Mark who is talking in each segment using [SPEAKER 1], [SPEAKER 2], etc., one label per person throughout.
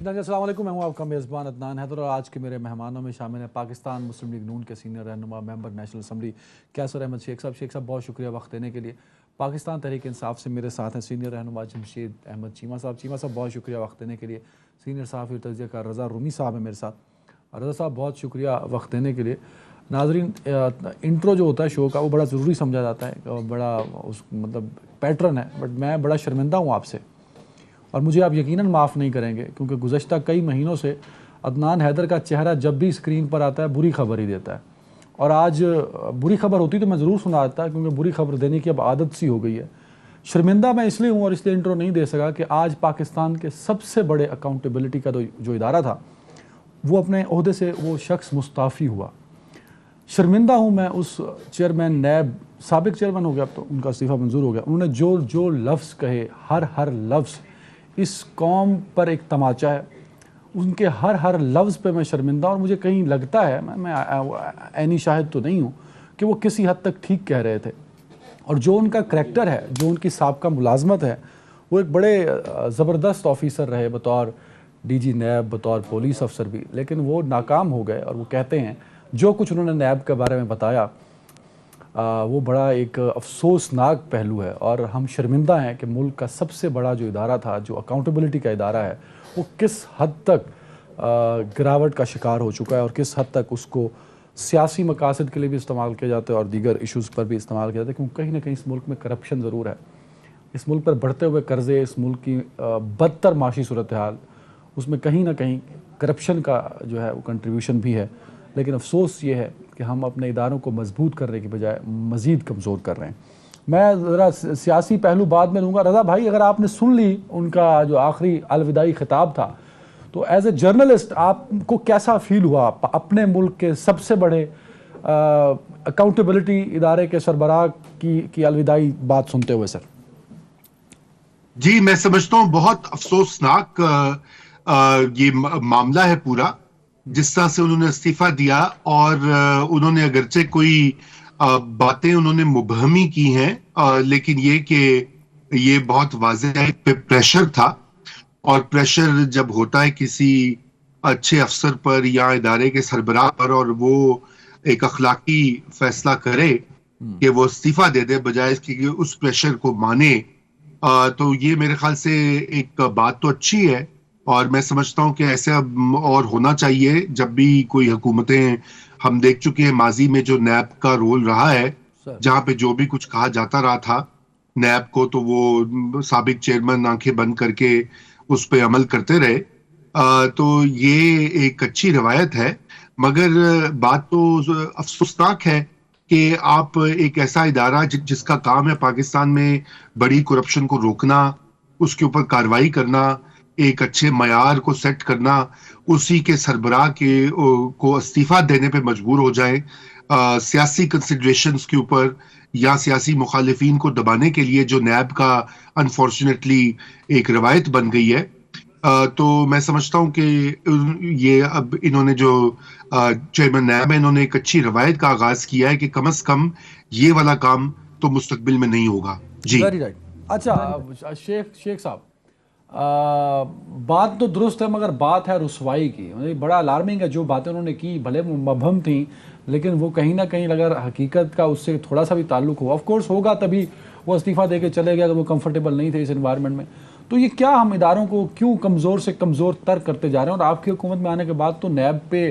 [SPEAKER 1] अस्सलाम वालेकुम, मैं हूं आपका मेज़बान अदनान हैदर और आज के मेरे मेहमानों में शामिल हैं पाकिस्तान मुस्लिम लीग नून के सीनियर रहनुमा मेंबर नेशनल असम्बली कैसर अहमद शेख साहब। शेख साहब बहुत शुक्रिया वक्त देने के लिए। पाकिस्तान तहरीक इंसाफ से मेरे साथ हैं सीनियर रहनुमा जमशेद अहमद चीमा साहब। चीमा साहब बहुत शुक्रिया वक्त देने के लिए। सीनियर सहाफ़ी तजिया कार रज़ा रूमी साहब है मेरे साथ। रज़ा साहब बहुत शुक्रिया वक्त देने के लिए। नाज़रीन, इंट्रो जो होता है शो का वो बड़ा ज़रूरी समझा जाता है, बड़ा मतलब पैटर्न है, बट मैं बड़ा शर्मिंदा हूँ आपसे और मुझे आप यकीनन माफ़ नहीं करेंगे क्योंकि गुज़श्ता कई महीनों से अदनान हैदर का चेहरा जब भी स्क्रीन पर आता है बुरी खबर ही देता है। और आज बुरी खबर होती तो मैं ज़रूर सुना देता क्योंकि बुरी खबर देने की अब आदत सी हो गई है। शर्मिंदा मैं इसलिए हूँ और इसलिए इंट्रो नहीं दे सका कि आज पाकिस्तान के सबसे बड़े अकाउंटेबिलिटी का जो इदारा था वो अपने ओहदे से वो शख्स मुस्ताफ़ी हुआ। शर्मिंदा हूँ मैं उस चेयरमैन नैब साबिक चेयरमैन हो गया, अब तो उनका इस्तीफ़ा मंजूर हो गया, उन्होंने जो लफ्ज़ कहे हर लफ्ज़ इस कौम पर एक तमाचा है। उनके हर लफ्ज़ पे मैं शर्मिंदा और मुझे कहीं लगता है, मैं ऐनी शाहिद तो नहीं हूँ, कि वो किसी हद तक ठीक कह रहे थे। और जो उनका करैक्टर है, जो उनकी साबका मुलाजमत है, वो एक बड़े ज़बरदस्त ऑफिसर रहे बतौर DG नैब, बतौर पुलिस अफसर भी, लेकिन वो नाकाम हो गए। और वो कहते हैं जो कुछ उन्होंने नैब के बारे में बताया वो बड़ा एक अफसोसनाक पहलू है और हम शर्मिंदा हैं कि मुल्क का सबसे बड़ा जो इदारा था, जो अकाउंटेबिलिटी का इदारा है, वो किस हद तक गिरावट का शिकार हो चुका है और किस हद तक उसको सियासी मकासद के लिए भी इस्तेमाल किया जाता है और दीगर इश्यूज़ पर भी इस्तेमाल किया जाता है। क्योंकि कहीं ना कहीं इस मुल्क में करप्शन ज़रूर है, इस मुल्क पर बढ़ते हुए कर्ज़े, इस मुल्क की बदतर माशी सूरत हाल, उसमें कहीं ना कहीं करप्शन का जो है वो कंट्रीब्यूशन भी है। लेकिन अफसोस ये है कि हम अपने इदारों को मजबूत करने की बजाय मज़ीद कमज़ोर कर रहे हैं। मैं ज़रा सियासी पहलू बाद में लूँगा। रज़ा भाई, अगर आपने सुन ली उनका जो आखिरी अलविदाई खिताब था, तो एज ए जर्नलिस्ट आपको कैसा फील हुआ अपने मुल्क के सबसे बड़े अकाउंटेबिलिटी इदारे के सरबराह की अलविदाई बात सुनते हुए? सर
[SPEAKER 2] जी, मैं समझता हूँ बहुत अफसोसनाक ये मामला है पूरा, जिस तरह से उन्होंने इस्तीफा दिया। और उन्होंने अगरचे कोई बातें उन्होंने मुबहमी की हैं, लेकिन ये कि ये बहुत वाज़ेह प्रेशर था। और प्रेशर जब होता है किसी अच्छे अफसर पर या इदारे के सरबराह पर और वो एक अखलाकी फैसला करे कि वो इस्तीफा दे दे बजाय इसकी कि उस प्रेशर को माने, तो ये मेरे ख्याल से एक बात तो अच्छी है। और मैं समझता हूँ कि ऐसे अब और होना चाहिए जब भी कोई हुकूमतें, हम देख चुके हैं माजी में जो नैब का रोल रहा है, जहाँ पे जो भी कुछ कहा जाता रहा था नैब को, तो वो साबिक चेयरमैन आंखें बंद करके उस पर अमल करते रहे। तो ये एक अच्छी रवायत है, मगर बात तो अफसोसनाक है कि आप एक ऐसा इदारा जिसका काम है पाकिस्तान में बड़ी करप्शन को रोकना, उसके ऊपर कार्रवाई करना, एक अच्छे मयार को सेट करना, उसी के सरबराह को इस्तीफा देने पे मजबूर हो जाए सियासी कंसिडरेशंस के ऊपर या सियासी मुखालिफिन को दबाने के लिए, जो नैब का अनफॉर्चुनेटली एक रवायत बन गई है। तो मैं समझता हूँ कि ये अब इन्होंने जो चेयरमैन नैब है, इन्होंने एक अच्छी रवायत का आगाज किया है कि कम से कम ये वाला काम तो मुस्तकबिल में नहीं होगा। जी,
[SPEAKER 1] वेरी राइट। अच्छा शेख साहब, बात तो दुरुस्त है मगर बात है रुसवाई की। बड़ा अलार्मिंग है जो बातें उन्होंने की, भले मबहम थी, लेकिन वो कहीं ना कहीं अगर हकीकत का उससे थोड़ा सा भी ताल्लुक हो, ऑफ कोर्स होगा, तभी वो इस्तीफ़ा दे के चले गए अगर वो कंफर्टेबल नहीं थे इस एनवायरनमेंट में। तो ये क्या हम इदारों को क्यों कमज़ोर से कमज़ोर तर करते जा रहे हैं? और आपकी हुकूमत में आने के बाद तो नैब पे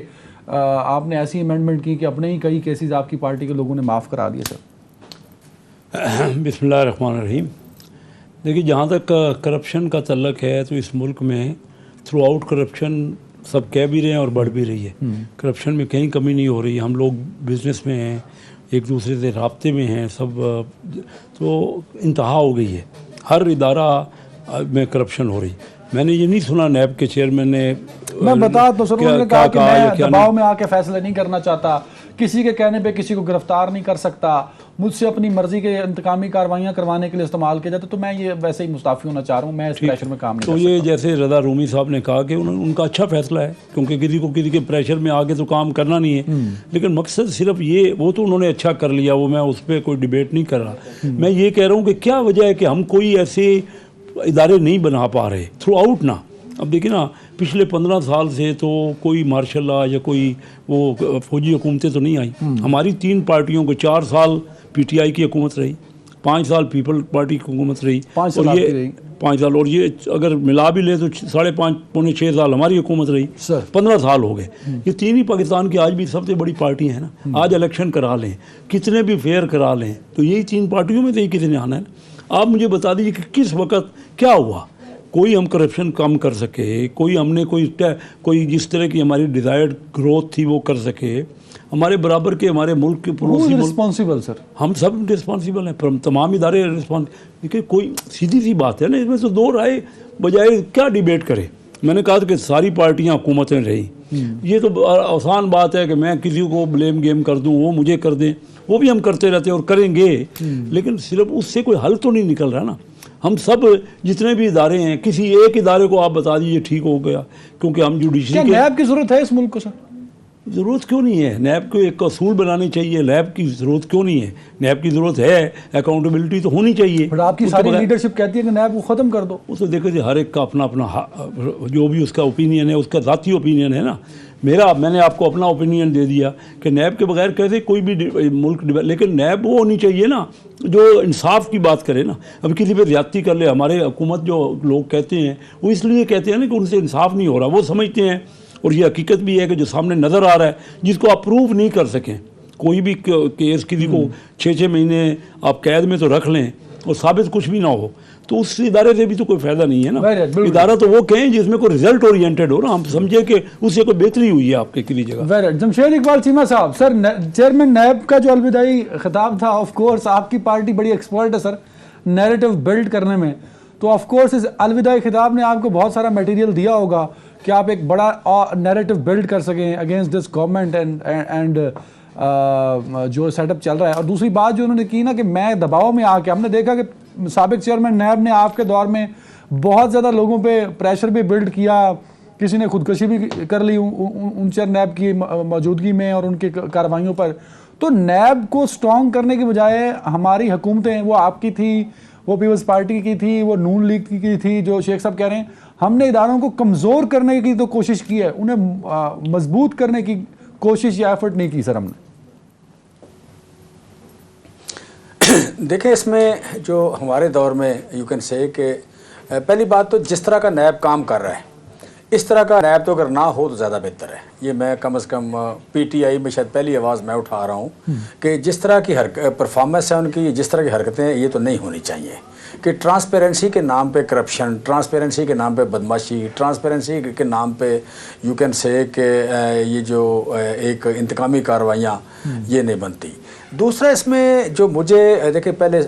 [SPEAKER 1] आपने ऐसी अमेंडमेंट की कि अपने ही कई केसेस आपकी पार्टी के लोगों ने माफ़ करा दिए। सर
[SPEAKER 3] बिस्मिल्लाहिर्रहमानिर्रहीम। देखिए, जहाँ तक करप्शन का तल्लक है तो इस मुल्क में थ्रू आउट करप्शन सब कह भी रहे हैं और बढ़ भी रही है। करप्शन में कहीं कमी नहीं हो रही। हम लोग बिज़नेस में हैं, एक दूसरे से राब्ते में हैं सब, तो इंतहा हो गई है, हर इदारा में करप्शन हो रही। मैंने ये नहीं सुना नैब के चेयरमैन ने,
[SPEAKER 1] मैं बता तो सर, उन्होंने कहा कि मैं दबाव में आके फैसले नहीं करना चाहता, किसी के कहने पे किसी को गिरफ्तार नहीं कर सकता, मुझसे अपनी मर्जी के इंतकामी कार्रवाइयाँ करवाने के लिए इस्तेमाल किया जाता, तो मैं ये वैसे ही मुस्ताफ़ी होना चाह रहा हूँ, मैं इस प्रेशर में काम नहीं कर सकता।
[SPEAKER 3] तो ये जैसे रज़ा रूमी साहब ने कहा कि उनका अच्छा फैसला है, क्योंकि किसी को किसी के प्रेशर में आके तो काम करना नहीं है। लेकिन मकसद सिर्फ ये, वो तो उन्होंने अच्छा कर लिया, वो मैं उस पर कोई डिबेट नहीं कर रहा। मैं ये कह रहा हूँ कि क्या वजह है कि हम कोई ऐसे इदारे नहीं बना पा रहे थ्रू आउट ना। अब देखिए ना, पिछले 15 साल से तो कोई मार्शल लॉ या कोई वो फौजी हुकूमतें तो नहीं आई। हमारी 3 पार्टियों को 4 साल PTI की हुकूमत रही, 5 साल पीपल पार्टी की हुकूमत रही,
[SPEAKER 1] 5 साल
[SPEAKER 3] और
[SPEAKER 1] आपकी
[SPEAKER 3] ये
[SPEAKER 1] रही।
[SPEAKER 3] 5 साल, और ये अगर मिला भी ले तो 5.5 पौने 6 साल हमारी हुकूमत रही,
[SPEAKER 1] सर।
[SPEAKER 3] 15 साल हो गए। ये 3 ही पाकिस्तान की आज भी सबसे बड़ी पार्टी है ना। आज इलेक्शन करा लें, कितने भी फेयर करा लें, तो यही 3 पार्टियों में से ही किसी ने आना है ना। आप मुझे बता दीजिए कि किस वक्त क्या हुआ, कोई हम करप्शन कम कर सके, कोई हमने कोई जिस तरह की हमारी डिज़ायर्ड ग्रोथ थी वो कर सके, हमारे बराबर के हमारे मुल्क के पड़ोसी मुल्क,
[SPEAKER 1] रिस्पॉन्सिबल सर,
[SPEAKER 3] हम सब रिस्पॉन्सिबल हैं, तमाम इदारे रिस्पॉन्स। देखिए कोई सीधी सी बात है ना, इसमें तो 2 राय बजाय क्या डिबेट करे। मैंने कहा था कि सारी पार्टियां हुकूमतें रही, ये तो आसान बात है कि मैं किसी को ब्लेम गेम कर दूं, वो मुझे कर दें, वो भी हम करते रहते हैं और करेंगे, लेकिन सिर्फ उससे कोई हल तो नहीं निकल रहा ना। हम सब जितने भी इदारे हैं, किसी एक इदारे को आप बता दीजिए ठीक हो गया, क्योंकि हम जुडिशरी के
[SPEAKER 1] नैब की जरूरत है इस मुल्क को सर?
[SPEAKER 3] ज़रूरत क्यों नहीं है? नैब को एक असूल बनानी चाहिए, नैब की ज़रूरत क्यों नहीं है? नैब की ज़रूरत है, अकाउंटेबिलिटी तो होनी चाहिए।
[SPEAKER 1] बट आपकी सारी लीडरशिप कहती है कि नैब को ख़त्म कर दो।
[SPEAKER 3] उसे देखो जी, हर एक का अपना अपना जो भी उसका ओपिनियन है, उसका ज़ाती ओपिनियन है ना। मैंने आपको अपना ओपिनियन दे दिया कि नैब के बगैर कैसे कोई भी मुल्क, लेकिन नैब वो होनी चाहिए ना जो इंसाफ की बात करे ना। अब किसी पे ज़्यादती कर ले, हमारे हुकूमत जो लोग कहते हैं वो इसलिए कहते हैं ना कि उनसे इंसाफ नहीं हो रहा, वो समझते हैं, और ये हकीकत भी है कि जो सामने नज़र आ रहा है, जिसको आप प्रूव नहीं कर सकें, कोई भी केस किसी को 6-6 महीने आप कैद में तो रख लें और साबित कुछ भी ना हो, तो उस इदारे से भी तो कोई फ़ायदा नहीं है ना। इदारा तो वो कहें जिसमें कोई रिजल्ट ओरिएंटेड हो ना, हम समझे कि उससे कोई बेहतरी हुई है आपके किसी जगह।
[SPEAKER 1] जमशेद इकबाल चीमा साहब, सर चेयरमैन नैब का जो अलविदाई खिताब था, ऑफ कोर्स आपकी पार्टी बड़ी एक्सपर्ट है सर नैरेटिव बिल्ड करने में, तो ऑफ कोर्स इस अलविदाई खिताब ने आपको बहुत सारा मटेरियल दिया होगा कि आप एक बड़ा नैरेटिव बिल्ड कर सकें अगेंस्ट दिस गवर्नमेंट एंड जो सेटअप चल रहा है। और दूसरी बात जो उन्होंने की ना कि मैं दबाव में आके, हमने देखा कि साबिक चेयरमैन नैब ने आपके दौर में बहुत ज़्यादा लोगों पे प्रेशर भी बिल्ड किया, किसी ने खुदकशी भी कर ली उन चेयर नैब की मौजूदगी में और उनकी कार्रवाइयों पर। तो नैब को स्ट्रॉन्ग करने के बजाय हमारी हुकूमतें, वो आपकी थी, वो पीपल्स पार्टी की थी, वो नून लीग की थी, जो शेख साहब कह रहे हैं, हमने इदारों को कमज़ोर करने की तो कोशिश की है, उन्हें मजबूत करने की कोशिश या एफर्ट नहीं की सर हमने।
[SPEAKER 4] देखें, इसमें जो हमारे दौर में यू कैन से कि पहली बात तो जिस तरह का नैब काम कर रहा है, इस तरह का नैब तो अगर ना हो तो ज़्यादा बेहतर है। ये मैं कम से कम PTI में शायद पहली आवाज़ मैं उठा रहा हूँ कि जिस तरह की परफॉर्मेंस है उनकी, जिस तरह की हरकतें हैं, ये तो नहीं होनी चाहिए कि ट्रांसपेरेंसी के नाम पे करप्शन, ट्रांसपेरेंसी के नाम पे बदमाशी, ट्रांसपेरेंसी के नाम पे यू कैन से कि ये जो एक इंतकामी कार्रवाइयाँ ये नहीं बनती। दूसरा इसमें जो मुझे देखिए, पहले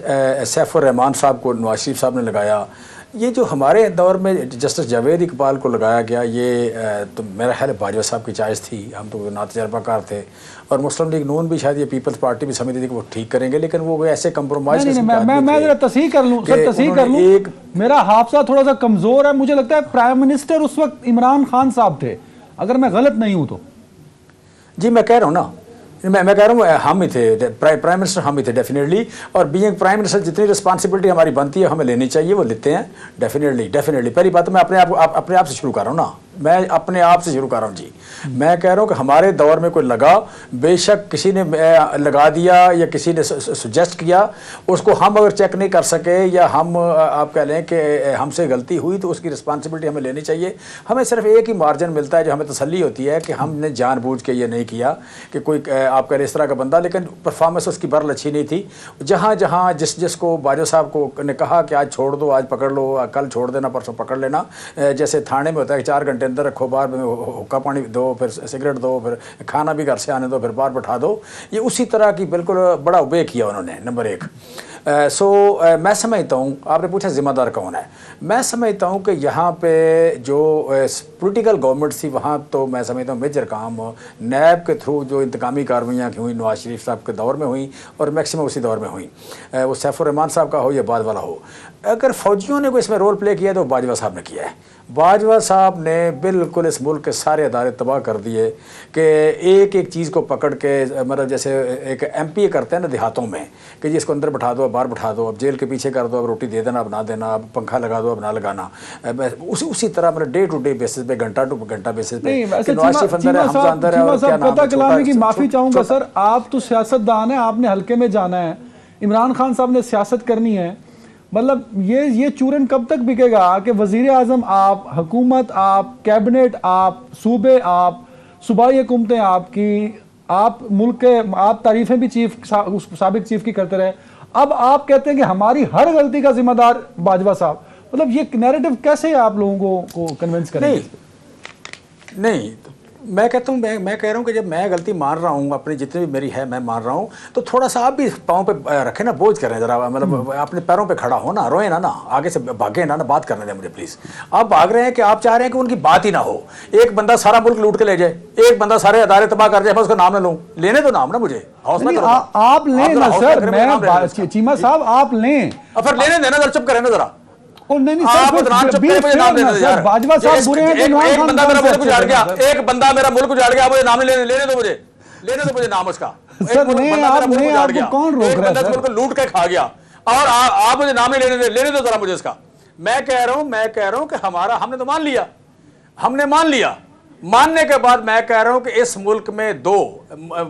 [SPEAKER 4] सैफुर रहमान साहब को नवाज शरीफ साहब ने लगाया, ये जो हमारे दौर में जस्टिस जावेद इकबाल को लगाया गया, ये तो मेरा ख्याल है बाजवा साहब की चॉइस थी, हम तो ना तजर्बाकार थे, और मुस्लिम लीग नून भी शायद ये पीपल्स पार्टी भी समझती थी कि वो ठीक करेंगे, लेकिन वो ऐसे कंप्रोमाइज़
[SPEAKER 1] मैं जरा तस्हीह कर लूँ सर, तस्हीह कर लूँ, मेरा हादसा थोड़ा सा कमज़ोर है, मुझे लगता है प्राइम मिनिस्टर उस वक्त इमरान खान साहब थे, अगर मैं गलत नहीं हूँ तो।
[SPEAKER 4] जी मैं कह रहा हूँ ना, मैं कह रहा हूँ हम ही थे, प्राइम मिनिस्टर हम ही थे डेफिनेटली, और बीइंग प्राइम मिनिस्टर जितनी रिस्पांसिबिलिटी हमारी बनती है हमें लेनी चाहिए, वो लेते हैं डेफिनेटली। पहली बात तो मैं अपने आप से शुरू कर रहा हूँ ना, मैं अपने आप से शुरू कर रहा हूँ जी। मैं कह रहा हूँ कि हमारे दौर में कोई लगा, बेशक किसी ने लगा दिया या किसी ने सुजेस्ट किया, उसको हम अगर चेक नहीं कर सके या हम आप कह लें कि हमसे गलती हुई तो उसकी रिस्पांसिबिलिटी हमें लेनी चाहिए। हमें सिर्फ एक ही मार्जिन मिलता है जो हमें तसल्ली होती है कि हमने जानबूझ के ये नहीं किया कि कोई आप कह रहे इस तरह का बंदा, लेकिन परफॉर्मेंस उसकी बरल अच्छी नहीं थी। जहाँ जिसको बाजवा साहब को ने कहा कि आज छोड़ दो, आज पकड़ लो, कल छोड़ देना, परसों पकड़ लेना, जैसे थाने में होता है 4 घंटे अंदर रखो, बाहर में हुक्का पानी दो, फिर सिगरेट दो, फिर खाना भी घर से आने दो, फिर बाहर बैठा दो, ये उसी तरह की बिल्कुल बड़ा उबे किया उन्होंने, नंबर 1। मैं समझता हूँ, आपने पूछा ज़िम्मेदार कौन है, मैं समझता हूँ कि यहाँ पे जो पॉलिटिकल गवर्नमेंट थी वहाँ तो मैं समझता हूँ मेजर काम नैब के थ्रू जो इंतकामी कार्रवाइयाँ की हुई नवाज शरीफ साहब के दौर में हुई और मैक्सिमम उसी दौर में हुई, वो सैफुर रहमान साहब का हो या बाद वाला हो। अगर फ़ौजियों ने कोई इसमें रोल प्ले किया तो बाजवा साहब ने किया है। बाजवा साहब ने बिल्कुल इस मुल्क के सारे अदारे तबाह कर दिए कि एक एक चीज़ को पकड़ के, मतलब जैसे एक MP करते हैं ना देहातों में कि जी इसको अंदर बैठा दो, बाहर बैठा दो, अब जेल के पीछे कर दो, अब रोटी दे देना, अब ना देना, अब पंखा लगा दो, अब ना लगाना, उसी तरह मतलब डे टू डे बेसिस पे, घंटा टू घंटा बेसिस पे। नवाज शरीफ अंदर है, हमजा अंदर है, और क्या नाम है,
[SPEAKER 1] कलामी की माफ़ी चाहूँगा सर, आप तो सियासतदान हैं, आपने हल्के में जाना है, इमरान खान साहब ने सियासत करनी है, मतलब ये चूरन कब तक बिकेगा कि वज़ीर आज़म आप, हुकूमत आप, कैबिनेट आप, सूबे आप, सूबाई हुकूमतें आपकी, आप मुल्क के, आप तारीफ़ें भी साबिक चीफ की करते रहे, अब आप कहते हैं कि हमारी हर गलती का जिम्मेदार बाजवा साहब, मतलब ये नैरेटिव कैसे आप लोगों को कन्विंस करेंगे?
[SPEAKER 4] नहीं, मैं कहता हूँ, मैं कह रहा हूँ कि जब मैं गलती मान रहा हूँ, अपनी जितनी भी मेरी है मैं मान रहा हूँ, तो थोड़ा सा आप भी पाँव पे रखें ना, बोझ करें ज़रा, मतलब अपने पैरों पे खड़ा हो ना, रोए ना, आगे से भागे ना, बात करने दें मुझे प्लीज़। आप भाग रहे हैं कि आप चाह रहे हैं कि उनकी बात ही ना हो, एक बंदा सारा मुल्क लूट के ले जाए, एक बंदा सारे अदारे तबाह कर जाए, मैं उसका नाम ना लूँ, लेने दो नाम ना मुझे, हौसला
[SPEAKER 1] आप लें ना सर, मैं चीमा साहब आप लें,
[SPEAKER 4] फिर लेने देना, जरा चुप करें ना जरा।
[SPEAKER 1] नहीं सर, बाजवा साहब बुरे हैं,
[SPEAKER 4] एक बंदा मेरा मुल्क उजाड़ गया, एक बंदा मेरा मुल्क उजाड़ गया, मुझे नाम लेने दो, लेने दो मुझे नाम उसका।
[SPEAKER 1] सर नहीं, आपको कौन रोक रहा है?
[SPEAKER 4] मुल्क लूट के खा गया और आप मुझे नाम लेने दो जरा मुझे इसका। मैं कह रहा हूं कि हमने तो मान लिया, मानने के बाद मैं कह रहा हूं कि इस मुल्क में दो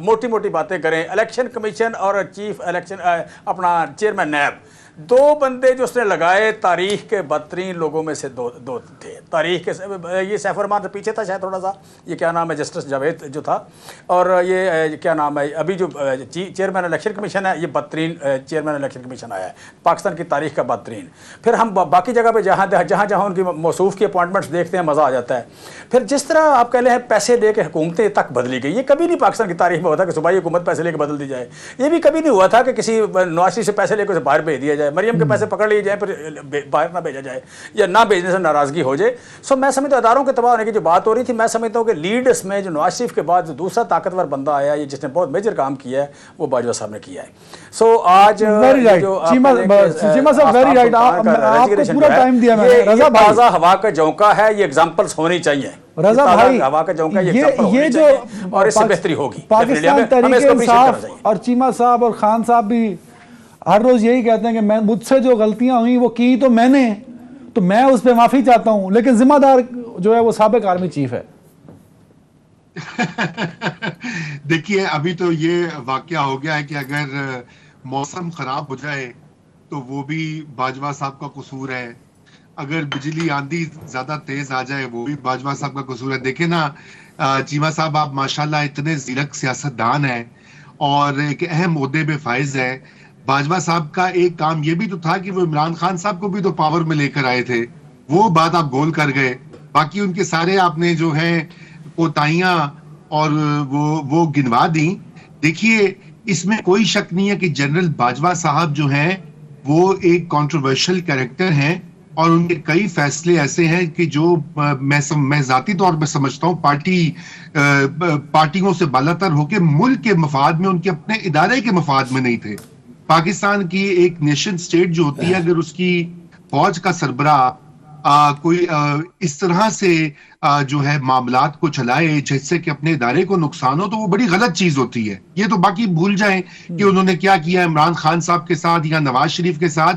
[SPEAKER 4] मोटी मोटी बातें करें, इलेक्शन कमीशन और चीफ इलेक्शन अपना चेयरमैन नैब, दो बंदे जो उसने लगाए तारीख के बदतरीन लोगों में से दो थे। तारीख के ये सैफ रहमान से पीछे था शायद थोड़ा सा, ये क्या नाम है, जस्टिस जावेद जो था, और ये क्या नाम है अभी जो चेयरमैन इलेक्शन कमीशन है, ये बदतरीन चेयरमैन इलेक्शन कमीशन आया है पाकिस्तान की तारीख का बदतरीन। फिर हम बाकी जगह पे जहाँ उनकी मौसूफ की अपॉइंटमेंट्स देखते हैं मज़ा आ जाता है। फिर जिस तरह आप कह रहे हैं पैसे दे के हुकूमतें तक बदली गई, ये कभी नहीं पाकिस्तान की तारीख में होता कि सूबाई हुकूमत पैसे लेके बदल दी जाए। ये भी कभी नहीं हुआ था कि किसी नवाज शरीफ से पैसे लेकर बाहर भेज दिया जाए, मरियम के पैसे पकड़ लिए जाए फिर बाहर ना भेजा जाए, या ना भेजने से नाराज़गी हो जाए। सो मैं समझता हूं अदारों के तबाह होने की जो बात हो रही थी, मैं समझता हूँ कि लीडर्स में जो नवाज शरीफ के बाद जो दूसरा ताकतवर बंदा आया है जिसने बहुत मेजर काम किया है, वो बाजवा साहब ने किया है। सो आज ताज़ा हवा का झोंका है, ये एग्जाम्पल्स होनी चाहिए
[SPEAKER 1] रजा भाई,
[SPEAKER 4] हवा का झोंका
[SPEAKER 1] ये जो
[SPEAKER 4] और इससे बेहतरी होगी
[SPEAKER 1] पाकिस्तान तहरीक इंसाफ और चीमा साहब और खान साहब भी हर रोज यही कहते हैं कि मुझसे जो गलतियां हुई वो की तो मैंने, तो मैं उस पर माफी चाहता हूं, लेकिन जिम्मेदार जो है वो साबिक आर्मी चीफ है।
[SPEAKER 2] देखिए अभी तो ये वाकया हो गया है कि अगर मौसम खराब हो जाए तो वो भी बाजवा साहब का कसूर है, अगर बिजली आंधी ज्यादा तेज आ जाए वो भी बाजवा साहब का कसूर है। देखे ना चीमा साहब, आप माशाल्लाह इतने ज़ीरक सियासतदान हैं और एक अहम ओहदे पे फाइज है। बाजवा साहब का एक काम ये भी तो था कि वो इमरान खान साहब को भी तो पावर में लेकर आए थे, वो बात आप गोल कर गए। बाकी उनके सारे आपने जो है कोताहियां और वो गिनवा दी। देखिए इसमें कोई शक नहीं है कि जनरल बाजवा साहब जो हैं वो एक कंट्रोवर्शियल कैरेक्टर हैं और उनके कई फैसले ऐसे हैं कि जो मैं जाती तौर पर समझता हूँ पार्टियों से बालातर होकर मुल्क के मफाद में, उनके अपने इदारे के मफाद में नहीं थे। पाकिस्तान की एक नेशन स्टेट जो होती है, अगर उसकी फौज का सरबराह कोई इस तरह से जो है मामलात को चलाए जिससे कि अपने इदारे को नुकसान हो, तो वो बड़ी गलत चीज होती है। ये तो बाकी भूल जाएं कि उन्होंने क्या किया इमरान खान साहब के साथ या नवाज शरीफ के साथ।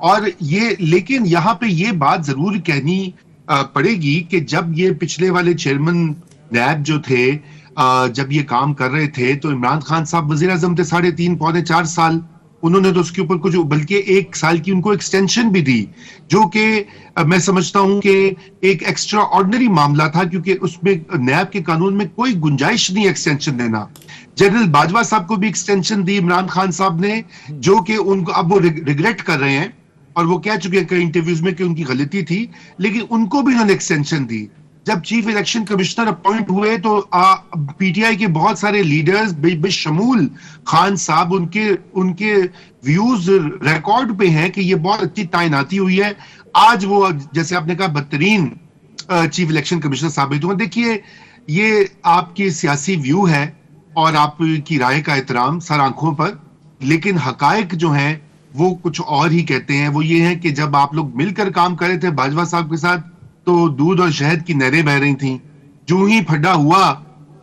[SPEAKER 2] और ये लेकिन यहाँ पे ये बात जरूर कहनी पड़ेगी कि जब ये पिछले वाले चेयरमैन नैब जो थे जब ये काम कर रहे थे तो इमरान खान साहब वजीर आजम थे 3.5 पौने 4 साल, उन्होंने तो उसके ऊपर कुछ बल्कि 1 साल की उनको एक्सटेंशन भी दी, जो कि मैं समझता हूं कि एक एक्स्ट्रा ऑर्डिनरी मामला था, क्योंकि उसमें नैब के कानून में कोई गुंजाइश नहीं एक्सटेंशन देना। जनरल बाजवा साहब को भी एक्सटेंशन दी इमरान खान साहब ने, जो कि उनको अब वो रिग्रेट कर रहे हैं और वो कह चुके हैं कई इंटरव्यूज में कि उनकी गलती थी, लेकिन उनको भी उन्होंने एक्सटेंशन दी। जब चीफ इलेक्शन कमिश्नर अपॉइंट हुए तो पीटीआई के बहुत सारे लीडर्स बेशमूल खान साहब, उनके व्यूज रिकॉर्ड पे हैं कि ये बहुत अच्छी तैनाती हुई है। आज वो जैसे आपने कहा बदतरीन चीफ इलेक्शन कमिश्नर साबित हुए। देखिए ये आपकी सियासी व्यू है और आपकी राय का एहतराम सर आंखों पर, लेकिन हकायक जो हैं वो कुछ और ही कहते हैं। वो ये है कि जब आप लोग मिलकर काम कर रहे थे बाजवा साहब के साथ तो दूध और शहद की नहरें बह रही थीं। जो ही फड्डा हुआ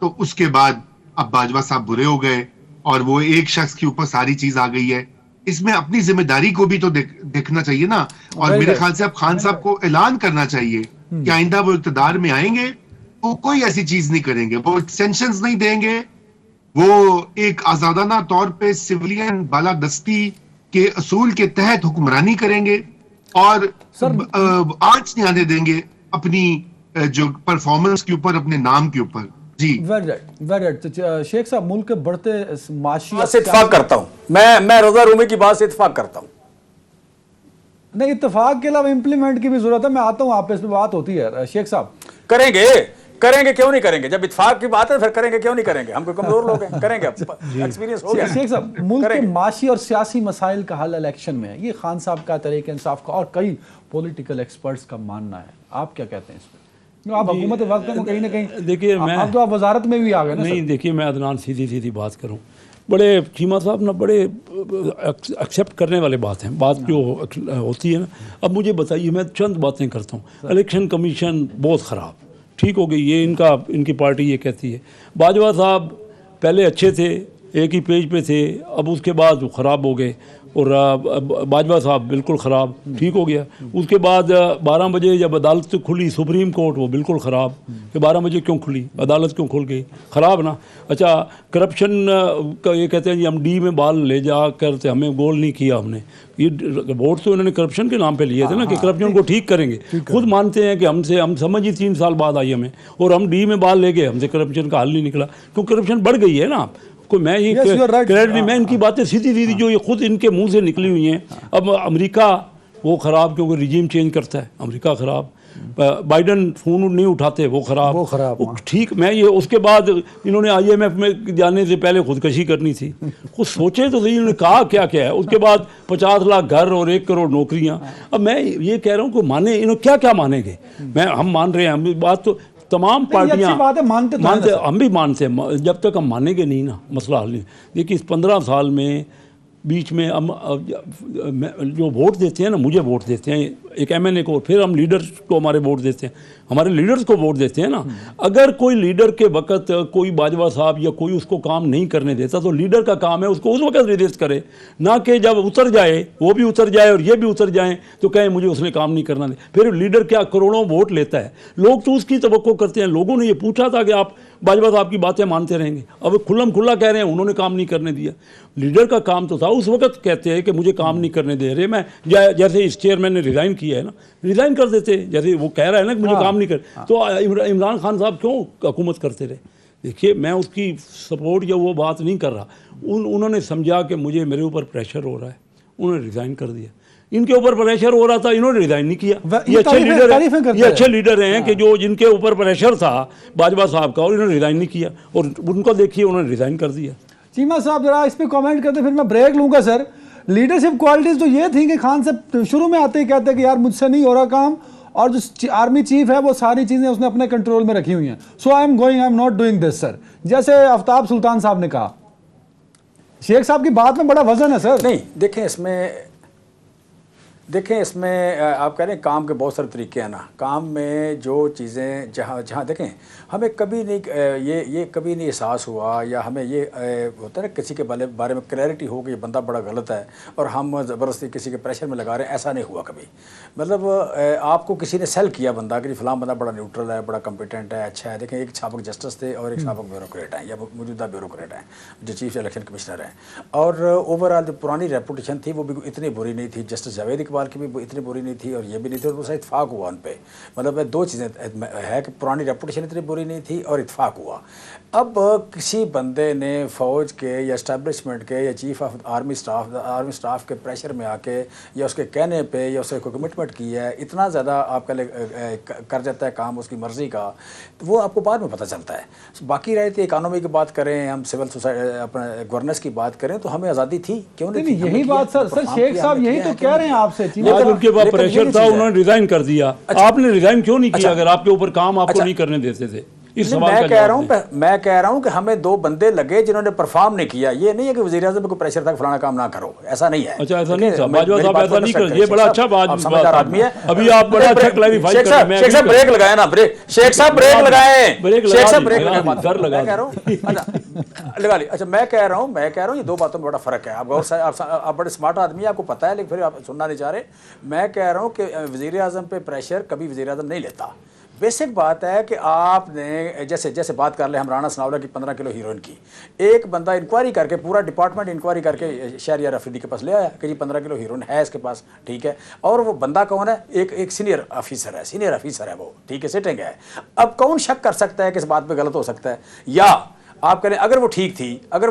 [SPEAKER 2] तो उसके बाद अब बाजवा साहब बुरे हो गए और वो एक शख्स के ऊपर सारी चीज आ गई है। इसमें अपनी जिम्मेदारी को भी तो देखना चाहिए ना। और मेरे ख्याल से अब खान साहब को ऐलान करना चाहिए कि आइंदा वो इक़्तिदार में आएंगे वो कोई ऐसी चीज नहीं करेंगे, वो एक्सटेंशंस नहीं देंगे, वो एक आजादाना तौर पे सिविलियन बालादस्ती के असूल के तहत हुक्मरानी करेंगे और आंच नहीं आने देंगे अपनी जो परफॉर्मेंस के ऊपर, अपने नाम के ऊपर। जी
[SPEAKER 1] वेरी शेख साहब, मुल्क के बढ़ते माशी
[SPEAKER 4] से इत्तेफाक करता हूं मैं रोजा रूमी की बात से इत्तेफाक करता हूं।
[SPEAKER 1] नहीं, इत्तेफाक के अलावा इम्प्लीमेंट की भी जरूरत है। मैं आता हूं, आप पे इस पे बात होती है। शेख साहब
[SPEAKER 4] करेंगे क्यों नहीं करेंगे? जब इत्तेफाक की बात है फिर करेंगे क्यों नहीं करेंगे? हम कोई कमजोर लोग हैं, करेंगे। एक्सपीरियंस हो गया।
[SPEAKER 1] शेख साहब, मुल्क के माशी और सियासी मसाइल का हल इलेक्शन में है, ये खान साहब का, तहरीक इंसाफ का और कई पॉलिटिकल एक्सपर्ट्स का मानना है। आप क्या कहते हैं इस पर? आप हुकूमत वक्त में कहीं ना कहीं,
[SPEAKER 3] देखिए
[SPEAKER 1] अब तो आप वजारत में भी आ गए ना।
[SPEAKER 3] नहीं, देखिए मैं अदनान सीधी बात करूं, बड़े चीमा साहब ना बड़े एक्सेप्ट करने वाले बात हैं, बात जो होती है ना। अब मुझे बताइए, मैं चंद बातें करता हूँ। इलेक्शन कमीशन बहुत ख़राब, ठीक हो गई, ये इनकी पार्टी ये कहती है। बाजवा साहब पहले अच्छे थे, एक ही पेज पे थे, अब उसके बाद वो ख़राब हो गए और बाजवा साहब बिल्कुल ख़राब, ठीक हो गया। उसके बाद 12 बजे जब अदालत खुली सुप्रीम कोर्ट, वो बिल्कुल ख़राब कि 12 बजे क्यों खुली, अदालत क्यों खुल गई, ख़राब ना। अच्छा, करप्शन का ये कहते हैं जी हम डी में बाल ले जा करते, हमें गोल नहीं किया हमने। ये वोट तो इन्होंने करप्शन के नाम पे लिए थे ना कि करप्शन को ठीक करेंगे। खुद मानते हैं कि हम समझ ही 3 साल बाद आई हमें, और हम डी में बाल ले गए, हमसे करप्शन का हल नहीं निकला, क्योंकि करप्शन बढ़ गई है ना। कोई मैं ये क्रेडिट नहीं, मैं इनकी बातें सीधी जो ये खुद इनके मुंह से निकली हुई हैं। अब अमेरिका वो ख़राब क्योंकि रिजीम चेंज करता है, अमेरिका ख़राब। बाइडन फ़ोन नहीं उठाते, वो ख़राब। ठीक, मैं ये उसके बाद इन्होंने IMF में जाने से पहले खुदकशी करनी थी। कुछ सोचे तो सही, इन्होंने कहा क्या है। उसके बाद 50 लाख घर और 1 करोड़ नौकरियाँ। अब मैं ये कह रहा हूँ कि माने, इन्होंने क्या मानेंगे। हम मान रहे हैं, हम बात तो तमाम पार्टियां मानते, हम भी मानते हैं। जब तक हम मानेंगे नहीं ना, मसला हल नहीं। देखिए, इस 15 साल में बीच में हम जो वोट देते हैं ना, मुझे वोट देते हैं एक MNA को, फिर हम लीडर्स को हमारे वोट देते हैं, हमारे लीडर्स को वोट देते हैं ना। अगर कोई लीडर के वक्त कोई बाजवा साहब या कोई उसको काम नहीं करने देता, तो लीडर का काम है उसको उस वक्त निर्देश करे, ना कि जब उतर जाए, वो भी उतर जाए और ये भी उतर जाए तो कहें मुझे उसने काम नहीं करना दे। फिर लीडर क्या करोड़ों वोट लेता है, लोग तो उसकी तवक्को करते हैं। लोगों ने ये पूछा था कि आप बाजवा साहब की बातें मानते रहेंगे, अब खुल्लम खुल्ला कह रहे हैं उन्होंने काम नहीं करने दिया। लीडर का काम तो था उस वक्त कहते हैं कि मुझे काम नहीं करने दे रहे, मैं जैसे इस चेयरमैन ने रिज़ाइन किया है ना, रिज़ाइन कर देते, जैसे वो कह रहा है ना कि मुझे काम नहीं कर। तो इमरान खान साहब क्यों हुकूमत करते रहे? देखिए, मैं उसकी सपोर्ट या वो बात नहीं कर रहा। उन्होंने समझा कि मुझे मेरे ऊपर प्रेशर हो रहा है, उन्होंने रिज़ाइन कर दिया। इनके ऊपर प्रेशर हो रहा था, इन्होंने रिजाइन नहीं किया। ये अच्छे लीडर हैं, ये अच्छे लीडर हैं कि जो जिनके ऊपर प्रेशर था बाजवा साहब का, और इन्होंने रिजाइन नहीं किया, और उनको देखिए उन्होंने रिजाइन कर दिया।
[SPEAKER 1] चीमा साहब जरा इस पे कमेंट करते, फिर मैं ब्रेक लूंगा। सर, लीडरशिप क्वालिटीज तो ये थी कि खान साहब शुरू में आते ही कहते कि यार मुझसे नहीं हो रहा काम, और जो आर्मी चीफ है वो सारी चीजें उसने अपने कंट्रोल में रखी हुई हैं। So I am not doing this. Sir, जैसे आफ्ताब सुल्तान साहब ने कहा, शेख साहब की बात में बड़ा वजन है। सर
[SPEAKER 4] नहीं, देखें इसमें आप कह रहे हैं काम के बहुत सारे तरीके हैं ना। काम में जो चीज़ें जहाँ देखें, हमें कभी नहीं ये कभी नहीं एहसास हुआ, या हमें ये होता है ना किसी के बारे में क्लैरिटी हो कि ये बंदा बड़ा गलत है और हम ज़बरदस्ती किसी के प्रेशर में लगा रहे हैं, ऐसा नहीं हुआ कभी। मतलब आपको किसी ने सेल किया बंदा कि फलां बंदा बड़ा न्यूट्रल है, बड़ा कम्पिटेंट है, अच्छा है। देखें, एक साबिक जस्टिस थे और एक साबिक ब्यूरोक्रेट हैं, या मौजूदा ब्यूरोक्रेट हैं जो चीफ इलेक्शन कमिश्नर हैं, और ओवरऑल जो पुरानी रेपुटेशन थी वो भी इतनी बुरी नहीं थी। जस्टिस जावेद इकबाल की भी इतनी बुरी नहीं थी और ये भी नहीं थी, और वो इत्फाक हुआ उन पे। मतलब दो चीज़ें है कि पुरानी रेपुटेशन इतनी बुरी नहीं थी और इत्फाक हुआ। अब किसी बंदे ने फ़ौज के या एस्टेब्लिशमेंट के या चीफ ऑफ आर्मी स्टाफ के प्रेशर में आके या उसके कहने पे या उससे कोई कमिटमेंट की है, इतना ज़्यादा आपका कर जाता है काम उसकी मर्ज़ी का, तो वो आपको बाद में पता चलता है। बाकी रहे थे इकानमी की बात करें, हम सिविल सोसाइटी अपने गवर्नेंस की बात करें, तो हमें आज़ादी थी, क्यों नहीं?
[SPEAKER 1] यही बात सर शेख साहब यही तो कह रहे हैं आपसे।
[SPEAKER 3] उनके पास प्रेशर था, उन्होंने रिजाइन कर दिया। आपने रिजाइन क्यों नहीं किया? अगर आपके ऊपर काम आपको नहीं करने देते थे, इस सवाल का जवाब दें।
[SPEAKER 4] मैं कह रहा हूं कि हमें 2 बंदे लगे जिन्होंने परफॉर्म नहीं किया। ये नहीं है कि वज़ीर आज़म को प्रेशर था कि फलाना काम ना करो, ऐसा नहीं है।
[SPEAKER 3] अच्छा, ऐसा नहीं था बाजवा साहब, ऐसा नहीं कर, ये बड़ा अच्छा बात
[SPEAKER 4] समझदार आदमी है।
[SPEAKER 3] अभी आप बड़ा अच्छा क्लैरिफाई कर रहे हैं।
[SPEAKER 4] शेख साहब ब्रेक लगाए ना, ब्रेक शेख साहब ब्रेक लगाए, शेख साहब ब्रेक लगाए,
[SPEAKER 3] मैं
[SPEAKER 4] कह रहा हूं लगा ली। अच्छा मैं कह रहा हूं ये 2 बातों में बड़ा फर्क है। आप गौर से आप बड़े स्मार्ट आदमी हैं, आपको पता है, लेकिन फिर आप सुनना नहीं चाह रहे। मैं कह रहा हूं कि वज़ीर आज़म पे प्रेशर कभी वज़ीर आज़म नहीं लेता। बेसिक बात है कि आपने जैसे बात कर ले हम राणा सनाउल्लाह की 15 किलो हीरोइन की, एक बंदा इंक्वायरी करके, पूरा डिपार्टमेंट इंक्वायरी करके शहरियार अफरीदी के पास ले आया कि जी 15 किलो हीरोइन है इसके पास, ठीक है। और वो बंदा कौन है? एक सीनियर ऑफिसर है वो, ठीक है, सिटिंग है। अब कौन शक कर सकता है कि इस बात पे गलत हो सकता है? या आप कह रहे अगर वो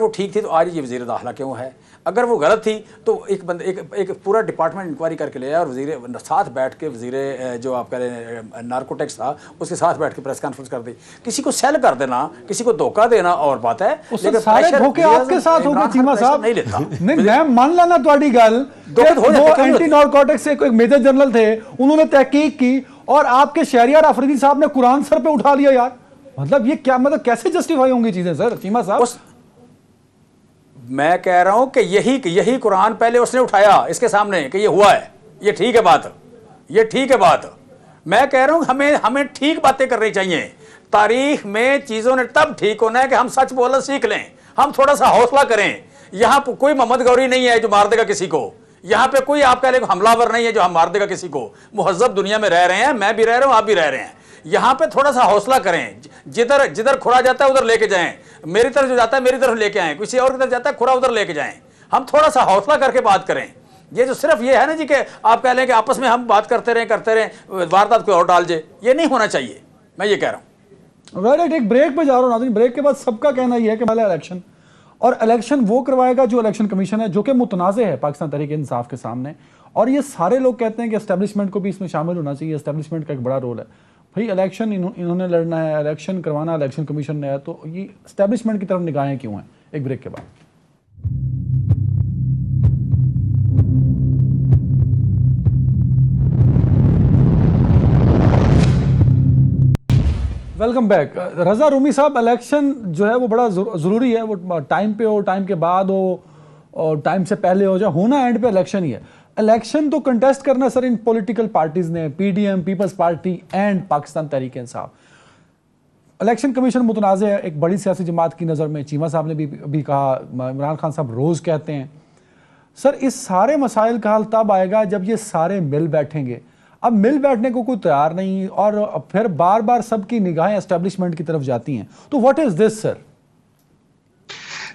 [SPEAKER 4] ठीक थी तो आज ये वज़ीर दाखिला क्यों है? अगर वो गलत थी तो एक पूरा डिपार्टमेंट इंक्वायरी करके ले आया और वज़ीर साथ बैठ के, वज़ीर जो आप कह रहे हैं नार्कोटिक्स था, उसके साथ बैठ के प्रेस कॉन्फ्रेंस कर दी। किसी को सेल कर देना, किसी को धोखा देना और बात है,
[SPEAKER 1] लेकिन सारे धोखे आपके साथ होंगे चीमा साहब।
[SPEAKER 4] नहीं लेता
[SPEAKER 1] नहीं, मैं मान लेना तुम्हारी गल, वो एंटी नार्कोटिक्स से कोई मेजर जनरल थे, उन्होंने तहकीक की और आपके शहरियार अफरीदी साहब ने कुरान सर पे उठा लिया यार। मतलब ये क्या, मतलब कैसे जस्टिफाई होंगी चीजें सर चीमा साहब?
[SPEAKER 4] मैं कह रहा हूं कि यही कुरान पहले उसने उठाया इसके सामने कि ये हुआ है, ये ठीक है बात। मैं कह रहा हूं हमें ठीक बातें करनी चाहिए। तारीख में चीजों ने तब ठीक होना है कि हम सच बोलना सीख लें, हम थोड़ा सा हौसला करें। यहां पर कोई मोहम्मद गौरी नहीं है जो मार देगा किसी को, यहां पे कोई आप कह ले हमलावर नहीं है जो हम मार देगा किसी को। मुहज़्ज़ब दुनिया में रह रहे हैं, मैं भी रह रहा हूं, आप भी रह रहे हैं। यहां पे थोड़ा सा हौसला करें, जिधर खुरा जाता है उधर लेके जाएं, मेरी तरफ जो जाता है मेरी तरफ लेके आएं, किसी और की तरफ जाता है खुरा उधर लेके जाएं। हम थोड़ा सा हौसला करके बात करें। ये जो सिर्फ ये है ना जी कि आप कह लें कि आपस में हम बात करते रहें, वारदात कोई और डाल जाए, ये नहीं होना चाहिए। मैं ये कह रहा हूं।
[SPEAKER 1] राइट, एक ब्रेक पे जा रहा हूं नाज़रीन। ब्रेक के बाद सबका कहना यह है कि पहले इलेक्शन, और इलेक्शन वो करवाएगा जो इलेक्शन कमीशन है, जो कि मुतनाज़े है पाकिस्तान तहरीक इंसाफ के सामने। और ये सारे लोग कहते हैं कि एस्टेब्लिशमेंट को भी इसमें शामिल होना चाहिए, एस्टेब्लिशमेंट का एक बड़ा रोल है। भाई इलेक्शन इन्होंने लड़ना है, इलेक्शन करवाना इलेक्शन कमीशन ने है, तो ये एस्टेब्लिशमेंट की तरफ निगाहें क्यों हैं? एक ब्रेक के बाद। Welcome back. रज़ा रूमी साहब, इलेक्शन जो है वो बड़ा ज़रूरी है, वो टाइम पे हो, टाइम के बाद हो और टाइम से पहले हो, जो होना एंड पे इलेक्शन ही है। इलेक्शन तो कंटेस्ट करना सर इन पॉलिटिकल पार्टीज ने, PDM, Peoples Party and Pakistan Tehreek Insaf. Election commission मुतनाज़ है एक बड़ी सियासी जमात की नज़र में। चीमा साहब ने भी कहा, इमरान खान साहब रोज़ कहते हैं। सर इस सारे मसाइल का हल तब आएगा जब ये सारे मिल बैठेंगे। अब मिल बैठने को कोई तैयार नहीं और फिर बार बार सबकी निगाहें एस्टेब्लिशमेंट की तरफ जाती हैं। तो व्हाट इज दिस सर?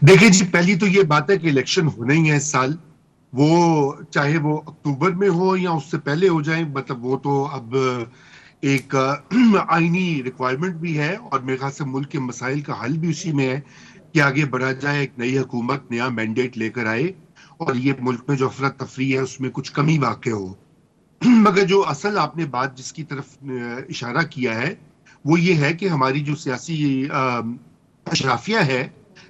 [SPEAKER 2] देखिए जी, पहली तो ये बात है कि इलेक्शन होने ही है इस साल, वो चाहे वो अक्टूबर में हो या उससे पहले हो जाए, मतलब वो तो अब एक आईनी रिक्वायरमेंट भी है और मेरे ख्याल से मुल्क के मसाइल का हल भी उसी में है कि आगे बढ़ा जाए, एक नई हुकूमत नया मैंडेट लेकर आए और ये मुल्क में जो अफरा तफरी है उसमें कुछ कमी वाक़ हो। मगर जो असल आपने बात जिसकी तरफ इशारा किया है वो ये है कि हमारी जो सियासी अशराफिया है,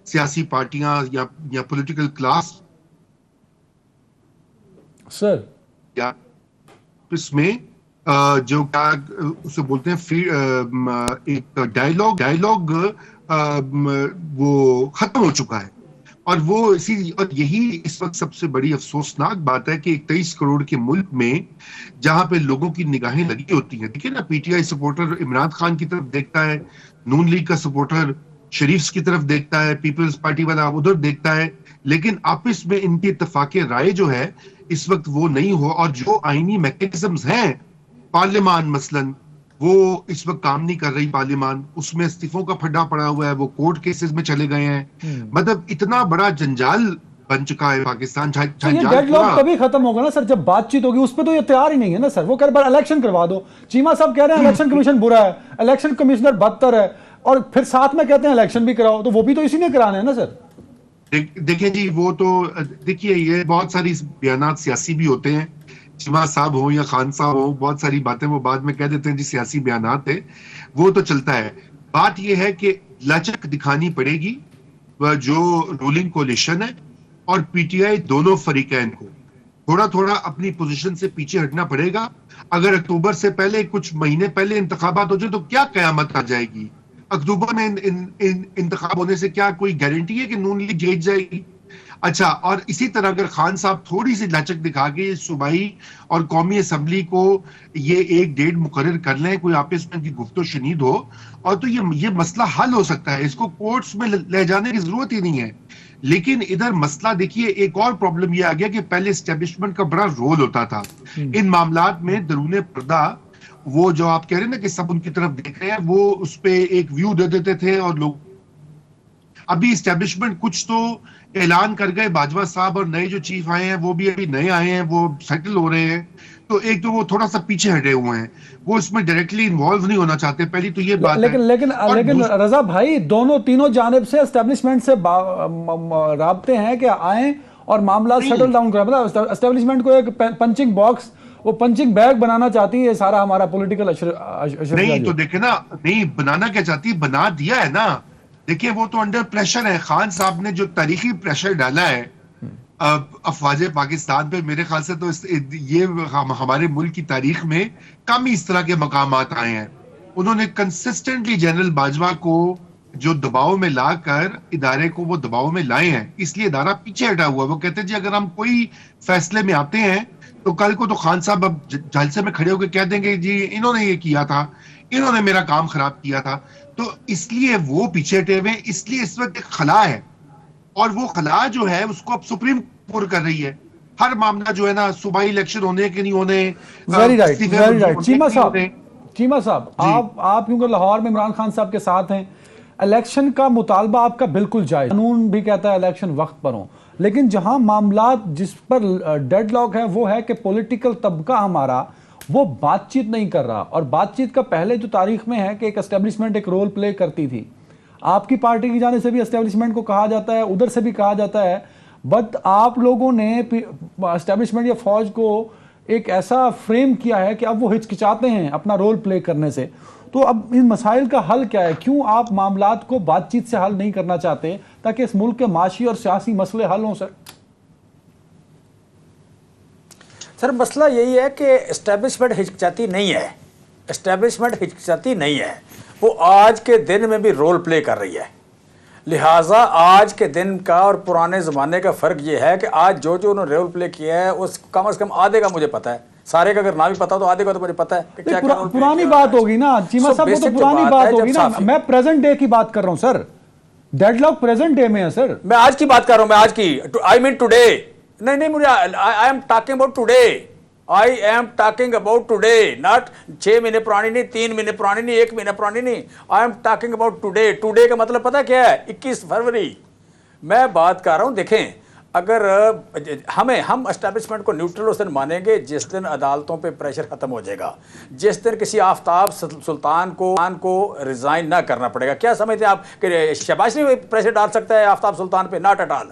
[SPEAKER 2] सियासी पार्टियां या पॉलिटिकल क्लास
[SPEAKER 1] सर,
[SPEAKER 2] या इसमें जो क्या उसे बोलते हैं एक डायलॉग वो खत्म हो चुका है। और यही इस वक्त सबसे बड़ी अफसोसनाक बात है कि 23 करोड़ के मुल्क में जहां पे लोगों की निगाहें लगी होती हैं, देखिए ना, पीटीआई सपोर्टर इमरान खान की तरफ देखता है, नून लीग का सपोर्टर शरीफ की तरफ देखता है, पीपल्स पार्टी वाला उधर देखता है, लेकिन आपस में इनकी इत्तफाक़े राय जो है इस वक्त वो नहीं हो। और जो आईनी मैकेनिज्म्स हैं, पार्लियामान मसलन वो इस वक्त काम नहीं कर रही पार्लियामान, उसमें इस्तीफों का फड्डा पड़ा हुआ है, वो कोर्ट केसेस में चले गए हैं। मतलब इतना बड़ा जंजाल बन चुका है पाकिस्तान।
[SPEAKER 1] ये डेडलॉक कभी खत्म होगा ना सर, जब बातचीत होगी। उस पर तो ये तैयार ही नहीं है ना सर। वो कह रहे इलेक्शन करवा दो, चीमा साहब कह रहे हैं इलेक्शन कमीशन बुरा है, इलेक्शन कमिश्नर बदतर है, और फिर साथ में कहते हैं इलेक्शन भी कराओ, तो वो भी तो इसी ने कराने हैं ना सर।
[SPEAKER 2] देखिए जी, वो तो देखिए ये बहुत सारी बयानात सियासी भी होते हैं, चीमा साहब हो या खान साहब हो, बहुत सारी बातें वो बाद में कह देते हैं जी सियासी बयानात है, वो तो चलता है। बात ये है कि लचक दिखानी पड़ेगी जो रूलिंग कोलिशन है और पीटीआई दोनों फरीकैन को थोड़ा थोड़ा अपनी पोजीशन से पीछे हटना पड़ेगा। अगर अक्टूबर से पहले कुछ महीने पहले इंतखाबात हो जाए तो क्या कयामत आ जाएगी। अक्टूबर में इंतखाब होने से क्या कोई गारंटी है कि नून लीग जीत जाएगी? अच्छा, और इसी तरह अगर खान साहब थोड़ी सी लचक दिखा के सूबाई और कौमी असम्बली को ये एक डेट मुकर्रर कर लें, कोई आपस में इनकी गुफ्तो शनीद हो, और तो ये मसला हल हो सकता है, इसको कोर्ट्स में ले जाने की जरूरत ही नहीं है। लेकिन इधर मसला देखिए, एक और प्रॉब्लम ये आ गया कि पहले एस्टेब्लिशमेंट का बड़ा रोल होता था इन मामलात में, दरूने पर्दा वो जो आप कह रहे हैं ना कि सब उनकी तरफ देख रहे हैं, वो उस पे एक व्यू दे देते थे और लोग, अभी एस्टेब्लिशमेंट कुछ तो ऐलान कर गए बाजवा साहब, और नए जो चीफ आए हैं वो भी अभी नए आए हैं, वो सेटल हो रहे हैं, तो एक तो वो थोड़ा सा पीछे हटे हुए हैं, वो इसमें डायरेक्टली इन्वॉल्व नहीं होना चाहते, पहली तो ये बात
[SPEAKER 1] लेकिन
[SPEAKER 2] है।
[SPEAKER 1] लेकिन रजा भाई, तीनों जानिब से एस्टेब्लिशमेंट से राब्ते हैं कि आए और मामला सेटल डाउन करें। मतलब एस्टेब्लिशमेंट को एक पंचिंग बॉक्स, वो पंचिंग बैग बनाना चाहती है सारा हमारा पॉलिटिकल
[SPEAKER 2] नहीं तो देखे ना, नहीं बनाना क्या चाहती है, बना दिया है ना। देखिए वो तो अंडर प्रेशर है, खान साहब ने जो तारीखी प्रेशर डाला है अफवाज पाकिस्तान पे, मेरे ख्याल से तो ये हमारे मुल्क की तारीख में कम ही इस तरह के मकामात आए हैं। उन्होंने कंसिस्टेंटली जनरल बाजवा को जो दबाव में लाकर इदारे को वो दबाव में लाए हैं, इसलिए इदारा पीछे हटा हुआ। वो कहते हैं जी अगर हम कोई फैसले में आते हैं तो कल को तो खान साहब अब जलसे में खड़े होकर कह देंगे जी इन्होंने ये किया था, इन्होंने मेरा काम खराब किया था, तो इसलिए वो पीछे हटे हुए। इसलिए इस वक्त एक खला है, और वो खला जो है उसको अब सुप्रीम कोर्ट कर रही है। हर मामला जो है ना, सूबाई इलेक्शन होने के नहीं होने,
[SPEAKER 1] वेरी राइट। चीमा साहब आप क्योंकि लाहौर में इमरान खान साहब के साथ हैं, इलेक्शन का मुतालबा आपका बिल्कुल जायज, कानून भी कहता है इलेक्शन वक्त पर हो, लेकिन जहां मामलात जिस पर डेडलॉक है वो है कि पॉलिटिकल तबका हमारा वो बातचीत नहीं कर रहा, और बातचीत का पहले जो तारीख में है कि एक एस्टेब्लिशमेंट एक रोल प्ले करती थी, आपकी पार्टी की जाने से भी एस्टेब्लिशमेंट को कहा जाता है, उधर से भी कहा जाता है, बट आप लोगों ने एस्टेब्लिशमेंट या फौज को एक ऐसा फ्रेम किया है कि अब वो हिचकिचाते हैं अपना रोल प्ले करने से। तो अब इन मसाइल का हल क्या है? क्यों आप मामलात को बातचीत से हल नहीं करना चाहते ताकि इस मुल्क के माशी और सियासी मसले हल हों?
[SPEAKER 4] सर मसला यही है कि एस्टेब्लिशमेंट हिचकिचाती नहीं है, एस्टेब्लिशमेंट हिचकिचाती नहीं है, वो आज के दिन में भी रोल प्ले कर रही है। लिहाजा आज के दिन का और पुराने ज़माने का फ़र्क ये है कि आज जो जो उन्होंने रोल प्ले किया है उस कम से कम आधे का मुझे पता है, सारे का अगर ना भी पता तो आधे का तो मुझे पता है कि क्या
[SPEAKER 1] पुरानी बात होगी ना चीमा साहब, वो तो पुरानी बात होगी ना। मैं प्रेजेंट डे की बात कर रहा हूं सर, डेडलॉक प्रेजेंट डे में है सर।
[SPEAKER 4] मैं आज की बात कर रहा हूं, मैं आज की, आई मीन टुडे। नहीं मुझे I am talking about today, I am talking about today, not 6 महीने पुरानी नहीं, 3 महीने पुरानी नहीं, 1 महीना पुरानी नहीं, I am talking about today. Today का मतलब पता क्या है? 21 फरवरी मैं बात कर रहा हूं। देखें, अगर हम एस्टेब्लिशमेंट को न्यूट्रल उस दिन मानेंगे जिस दिन अदालतों पे प्रेशर खत्म हो जाएगा, जिस दिन किसी आफ्ताब सुल्तान को रिजाइन ना करना पड़ेगा। क्या समझते हैं आप कि शहबाज शरीफ प्रेशर डाल सकता है आफ्ताब सुल्तान पे? Not at all.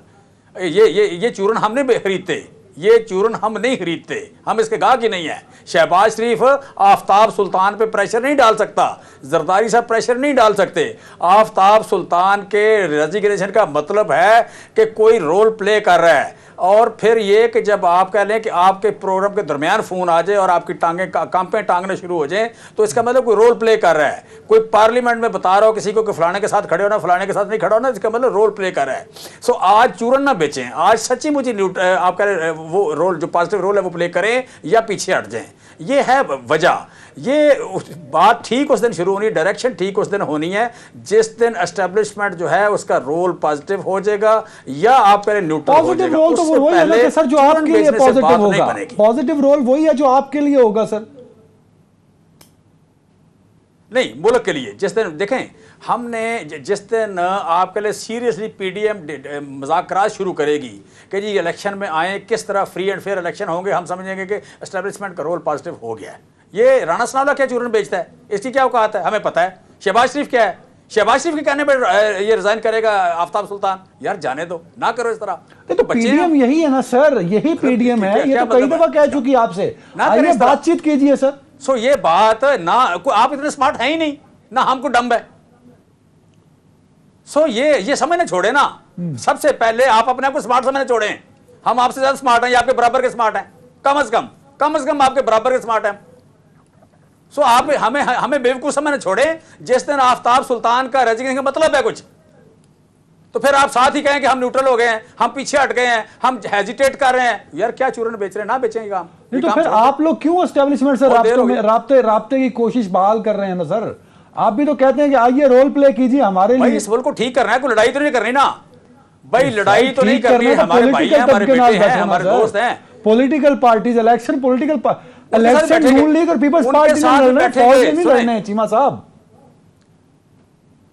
[SPEAKER 4] ये चूरन हमने खरीदते, ये चूरन हम नहीं खरीदते, हम इसके गाहक ही नहीं है। शहबाज शरीफ आफ्ताब सुल्तान पे प्रेशर नहीं डाल सकता, जरदारी साहब प्रेशर नहीं डाल सकते। आफ्ताब सुल्तान के रेजिग्नेशन का मतलब है कि कोई रोल प्ले कर रहा है, और फिर ये कि जब आप कह लें कि आपके प्रोग्राम के दरमियान फ़ोन आ जाए और आपकी टांगें कांपे टांगने शुरू हो जाएं, तो इसका मतलब कोई रोल प्ले कर रहा है। कोई पार्लियामेंट में बता रहा हो किसी को कि फलाने के साथ खड़े होना, फलाने के साथ नहीं खड़ा होना, इसका मतलब रोल प्ले कर रहा है। सो आज चूरन ना बेचें, आज सच्ची मुझे आप कह रहे वो रोल जो पॉजिटिव रोल है वो प्ले करें या पीछे हट जाएं। ये है वजह। ये बात ठीक उस दिन शुरू होनी, डायरेक्शन ठीक उस दिन होनी है जिस दिन एस्टेब्लिशमेंट जो है उसका रोल पॉजिटिव हो जाएगा या आप कह रहे न्यूट्रल हो जाएगा।
[SPEAKER 1] रोल तो वही है ना सर जो आपके लिए पॉजिटिव होगा, पॉजिटिव रोल वही है जो आपके लिए होगा सर।
[SPEAKER 4] नहीं, मुल्क के लिए जिस दिन देखें हमने जिस दिन आपके लिए सीरियसली पीडीएम मज़ाकरात शुरू करेगी कि जी इलेक्शन में आए, किस तरह फ्री एंड फेयर इलेक्शन होंगे, हम समझेंगे कि एस्टेब्लिशमेंट का रोल पॉजिटिव हो गया है। ये राणा सनाउल्लाह क्या चूरन बेचता है, इसकी क्या औकात है, हमें पता है। शहबाज शरीफ क्या है, शहबाज शरीफ के कहने पर ये रिजाइन करेगा आफ्ताब सुल्तान? यार जाने दो, ना करो इस तरह।
[SPEAKER 1] तो पीडीएम यही है ना सर, यही पीडीएम है, ये तो कई दफा कह चुकी है आपसे, आइए बातचीत कीजिए सर।
[SPEAKER 4] सो ये बात ना, आप इतने स्मार्ट हैं ही नहीं ना, हमको डम्ब है। सो ये समझना छोड़े ना, सबसे पहले आप अपने आप को स्मार्ट समझना छोड़ें। हम आपसे ज्यादा स्मार्ट हैं या आपके बराबर के स्मार्ट हैं, कम से कम आपके बराबर के स्मार्ट हैं। सो आप हमें बेवकूफ़ समझना छोड़े। जिस दिन आफ्ताब सुल्तान का रेजिग्नेशन का मतलब है कुछ, तो फिर आप साथ ही कहें कि हम न्यूट्रल हो गए हैं, हम पीछे हट गए हैं, हम हेजिटेट कर रहे हैं। यार क्या चूरन बेच रहे हैं, ना बेचेंगे काम।
[SPEAKER 5] नहीं तो फिर आप लोग क्यों एस्टेब्लिशमेंट से राब्ते की कोशिश बहाल कर रहे हैं ना सर? आप भी तो कहते हैं कि आइए रोल प्ले कीजिए हमारे लिए।
[SPEAKER 4] इस मुल्क को ठीक करना है, कोई लड़ाई तो नहीं करनी ना भाई, लड़ाई तो नहीं करनी है। हमारे भाई हैं, हमारे बेटे हैं, हमारे दोस्त हैं।
[SPEAKER 5] पॉलिटिकल पार्टीज इलेक्शन नून लीग और पीपल्स पार्टी नहीं लड़ने। चीमा साहब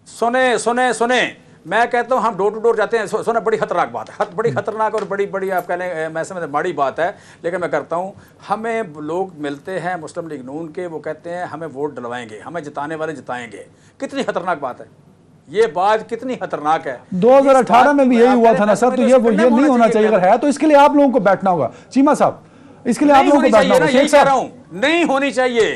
[SPEAKER 4] सुने, मैं कहता हूं हम डोर टू डोर जाते हैं। सुने, बड़ी खतरनाक बात है, बड़ी खतरनाक और बड़ी आप कह लें, मैं समझ बड़ी बात है, लेकिन मैं करता हूं। हमें लोग मिलते हैं मुस्लिम लीग नून के, वो कहते हैं हमें वोट डलवाएंगे, हमें जिताने वाले जिताएंगे। कितनी खतरनाक बात है ये बात, कितनी खतरनाक है।
[SPEAKER 5] 2018 में भी यही हुआ था ना सर, तो ये नहीं होना चाहिए। अगर है तो इसके लिए आप लोगों को बैठना होगा। चीमा साहब, इसके लिए आप लोगों को बैठना होगा।
[SPEAKER 4] यही कह रहा हूं, नहीं होनी चाहिए।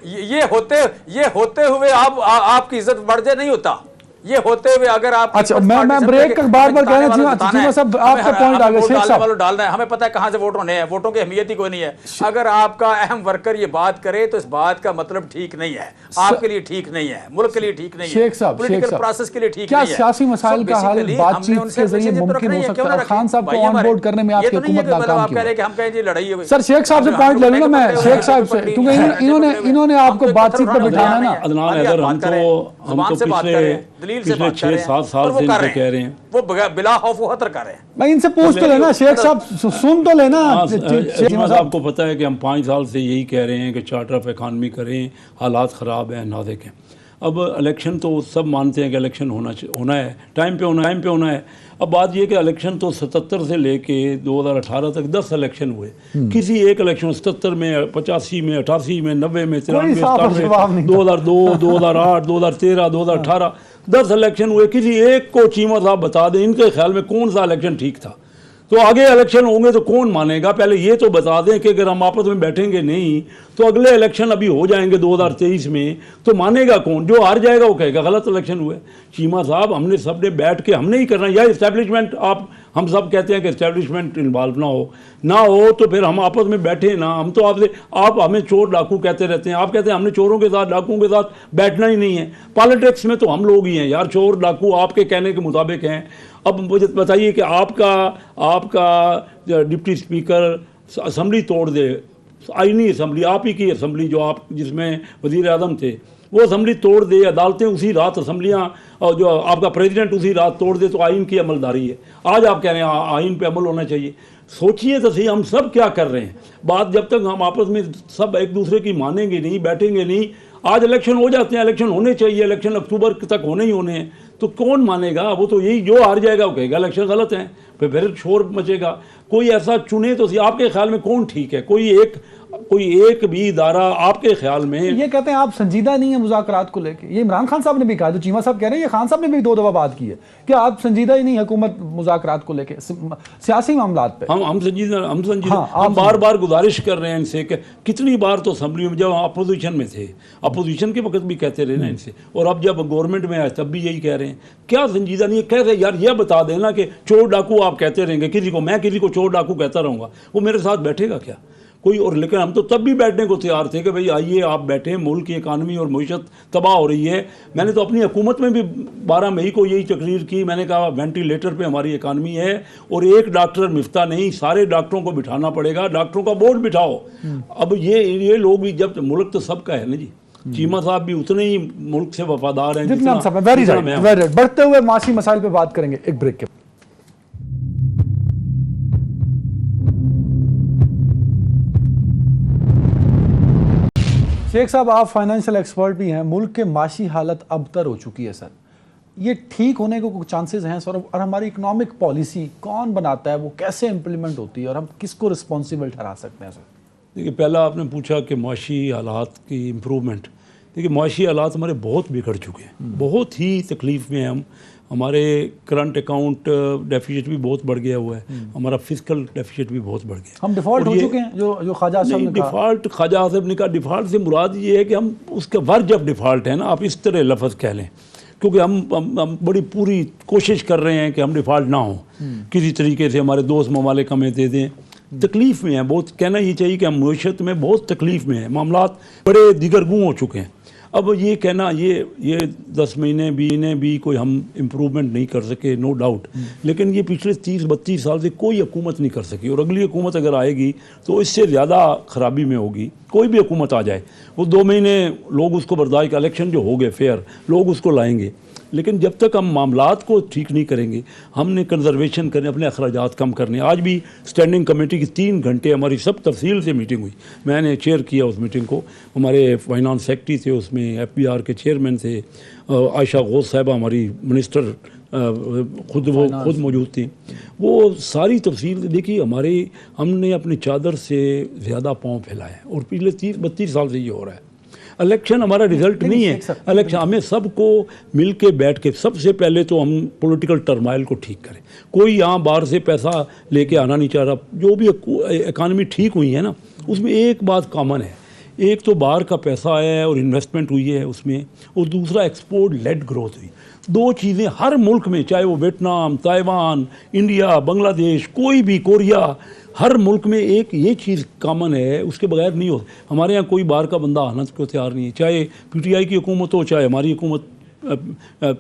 [SPEAKER 4] ये होते हुए आपकी इज्जत बढ़ जाए, नहीं होता ये होते हुए। अगर आप
[SPEAKER 5] अच्छा, मैं ब्रेक का बार कह रहा हूं चीमा साहब, आपका पॉइंट आ गया। शेख साहब
[SPEAKER 4] डालना है, हमें पता है कहां से वोट होने हैं, वोटों की अहमियत ही कोई नहीं है। अगर आपका अहम वर्कर ये बात करे तो इस बात का मतलब ठीक नहीं है, आपके लिए ठीक नहीं है, मुल्क के लिए ठीक नहीं है,
[SPEAKER 5] शेख साहब,
[SPEAKER 4] पॉलिटिकल प्रोसेस के लिए ठीक
[SPEAKER 5] क्या
[SPEAKER 4] नहीं है।
[SPEAKER 5] सियासी मसाइल का हल बातचीत के जरिए मुमकिन हो सकता है? खान साहब को ऑन बोर्ड करने में आपकी हुकूमत नाकाम क्यों? सर शेख साहब से पॉइंट ले लूंगा मैं, शेख साहब से, क्योंकि इन्होंने आपको बातचीत पर बिठाना ना।
[SPEAKER 3] अदनान हैदर, हम तो पिछले 6-7 साल से इनसे कह रहे हैं,
[SPEAKER 4] वो बिला खौफ खतर कर रहे हैं।
[SPEAKER 5] मैं इनसे पूछ तो लेना शेख साहब, सुन तो लेना।
[SPEAKER 3] आपको पता है कि हम 5 साल से यही कह रहे हैं कि चार्टर ऑफ इकॉनमी करें, हालात ख़राब हैं, नाजुक हैं। अब इलेक्शन तो सब मानते हैं कि इलेक्शन होना है, टाइम पे होना है। अब बात ये कि इलेक्शन तो 77 से लेके 2018 तक 10 इलेक्शन हुए। किसी एक इलेक्शन 77 में, 85 में, 88 में, 90 में, 93 में, 2002, 2008, 2013, 2018 10 इलेक्शन हुए। किसी एक को चीमा साहब बता दें इनके ख्याल में कौन सा इलेक्शन ठीक था। तो आगे इलेक्शन होंगे तो कौन मानेगा? पहले ये तो बता दें कि अगर हम आपस में बैठेंगे नहीं तो अगले इलेक्शन अभी हो जाएंगे 2023 में, तो मानेगा कौन? जो हार जाएगा वो कहेगा गलत इलेक्शन हुए। चीमा साहब, हमने सब ने बैठ के, हमने ही करना, या इस्टेब्लिशमेंट, हम सब कहते हैं कि इस्टेब्लिशमेंट इन्वॉल्व ना हो तो फिर हम आपस में बैठे ना। हम तो आप हमें चोर डाकू कहते रहते हैं, आप कहते हैं हमने चोरों के साथ, डाकुओं के साथ बैठना ही नहीं है। पॉलिटिक्स में तो हम लोग ही हैं यार, चोर डाकू आपके कहने के मुताबिक हैं। अब मुझे बताइए कि आपका डिप्टी स्पीकर असम्बली तोड़ दे, आईनी असम्बली, आप ही की असम्बली जो आप जिसमें वज़ीर आज़म थे, वो असम्बली तोड़ दे, अदालतें उसी रात, असम्बलियाँ और जो आपका प्रेसिडेंट उसी रात तोड़ दे, तो आइन की अमलदारी है। आज आप कह रहे हैं आइन पे अमल होना चाहिए। सोचिए तो सही, हम सब क्या कर रहे हैं। बात जब तक हम आपस में सब एक दूसरे की मानेंगे नहीं, बैठेंगे नहीं। आज इलेक्शन हो जाते हैं, इलेक्शन होने चाहिए, इलेक्शन अक्टूबर तक होने ही होने हैं, तो कौन मानेगा? वो तो यही, जो हार जाएगा वो कहेगा इलेक्शन गलत है, फिर शोर मचेगा। कोई ऐसा चुने तो सही, आपके ख्याल में कौन ठीक है? कोई एक भी इदारा आपके ख्याल में?
[SPEAKER 5] ये कहते हैं आप संजीदा नहीं है मुज़ाकरात को लेके, ये इमरान खान साहब ने भी कहा, तो चीमा साहब कह रहे हैं, ये खान साहब ने भी 2 दफ़ा बात की है कि आप संजीदा ही नहीं हुकूमत मुज़ाकरात को लेके, सियासी मामलात पे। हम संजीदा
[SPEAKER 3] हम बार बार गुजारिश कर रहे हैं इनसे कि कितनी बार तो असम्बली में जब हम अपोजिशन में थे, अपोजिशन के वक्त भी कहते रहे ना इनसे, और अब जब गवर्नमेंट में आए तब भी यही कह रहे हैं। क्या संजीदा नहीं है? कह रहे यार ये बता देना कि चोर डाकू आप कहते रहेंगे, मैं किसी को चोर डाकू कहता रहूँगा, वो मेरे साथ बैठेगा क्या कोई? और लेकिन हम तो तब भी बैठने को तैयार थे कि भाई आइए आप बैठें, मुल्क की इकानमी और मईशत तबाह हो रही है। मैंने तो अपनी हुकूमत में भी 12 मई को यही तकरीर की, मैंने कहा वेंटिलेटर पे हमारी इकानमी है और एक डॉक्टर मिफ्ता नहीं, सारे डॉक्टरों को बिठाना पड़ेगा, डॉक्टरों का बोर्ड बिठाओ। अब ये लोग भी, जब मुल्क तो सबका है ना जी, चीमा साहब भी उतने ही मुल्क से वफादार हैं
[SPEAKER 5] जितना। बढ़ते हुए मासी मसाइल पे बात करेंगे एक ब्रेक के। शेख साहब, आप फाइनेंशियल एक्सपर्ट भी हैं, मुल्क के माशी हालत अबतर हो चुकी है सर, ये ठीक होने को कुछ चांसेस हैं सर? और हमारी इकोनॉमिक पॉलिसी कौन बनाता है, वो कैसे इम्प्लीमेंट होती है, और हम किसको रिस्पॉन्सिबल ठहरा सकते हैं सर?
[SPEAKER 3] देखिए, पहला आपने पूछा कि माशी हालात की इम्प्रूवमेंट। देखिए, माशी हालात हमारे बहुत बिगड़ चुके हैं, बहुत ही तकलीफ़ में हम। हमारे करंट अकाउंट डेफिसिट भी बहुत बढ़ गया हुआ है, हमारा फिजिकल डेफिसिट भी बहुत बढ़ गया।
[SPEAKER 5] हम डिफ़ॉल्ट हो चुके हैं, जो ख्वाजा साहब ने कहा।
[SPEAKER 3] ख्वाजा साहब ने कहा डिफ़ॉल्ट से मुराद ये है कि हम उसका वर्ज ऑफ डिफ़ॉल्ट है ना, आप इस तरह लफ्ज़ कह लें, क्योंकि हम बड़ी पूरी कोशिश कर रहे हैं कि हम डिफ़ॉल्ट ना हो, किसी तरीके से हमारे दोस्त ममालिक हमें दे दें, तकलीफ़ में हैं, बहुत कहना ये चाहिए कि हम मुआशरत में बहुत तकलीफ़ में हैं, मामलात बड़े दिगरगू हो चुके हैं। अब ये कहना ये 10 महीने भी कोई हम इम्प्रूवमेंट नहीं कर सके, नो डाउट, लेकिन ये पिछले 30-32 साल से कोई हुकूमत नहीं कर सकी, और अगली हुकूमत अगर आएगी तो इससे ज़्यादा ख़राबी में होगी। कोई भी हुकूमत आ जाए, वो 2 महीने लोग उसको बर्दाश्त, इलेक्शन जो हो गए फेयर, लोग उसको लाएंगे, लेकिन जब तक हम मामलात को ठीक नहीं करेंगे, हमने कंजर्वेशन करने, अपने अखराजात कम करने। आज भी स्टैंडिंग कमेटी की 3 घंटे हमारी सब तफसील से मीटिंग हुई, मैंने चेयर किया उस मीटिंग को, हमारे फाइनेंस सेक्रेटरी थे उसमें, FBR के चेयरमैन थे, आयशा गौस साहिबा हमारी मिनिस्टर खुद मौजूद थी। वो सारी तफसील देखिए, हमने अपनी चादर से ज़्यादा पाँव फैलाए हैं, और पिछले 30-32 साल से ये हो रहा है। इलेक्शन हमारा रिजल्ट नहीं है, इलेक्शन हमें सबको मिल के बैठ के, सबसे पहले तो हम पॉलिटिकल टर्माइल को ठीक करें। कोई यहाँ बाहर से पैसा लेके आना नहीं चाह रहा। जो भी इकानमी ठीक हुई है ना, उसमें एक बात कॉमन है, एक तो बाहर का पैसा आया है और इन्वेस्टमेंट हुई है उसमें, और दूसरा एक्सपोर्ट लेड ग्रोथ हुई। 2 चीज़ें हर मुल्क में, चाहे वो वियतनाम, ताइवान, इंडिया, बांग्लादेश, कोई भी, कोरिया, हर मुल्क में एक ये चीज़ कॉमन है, उसके बगैर नहीं हो। हमारे यहाँ कोई बाहर का बंदा आना को तैयार नहीं है, चाहे PTI की हुकूमत हो, चाहे हमारी हुकूमत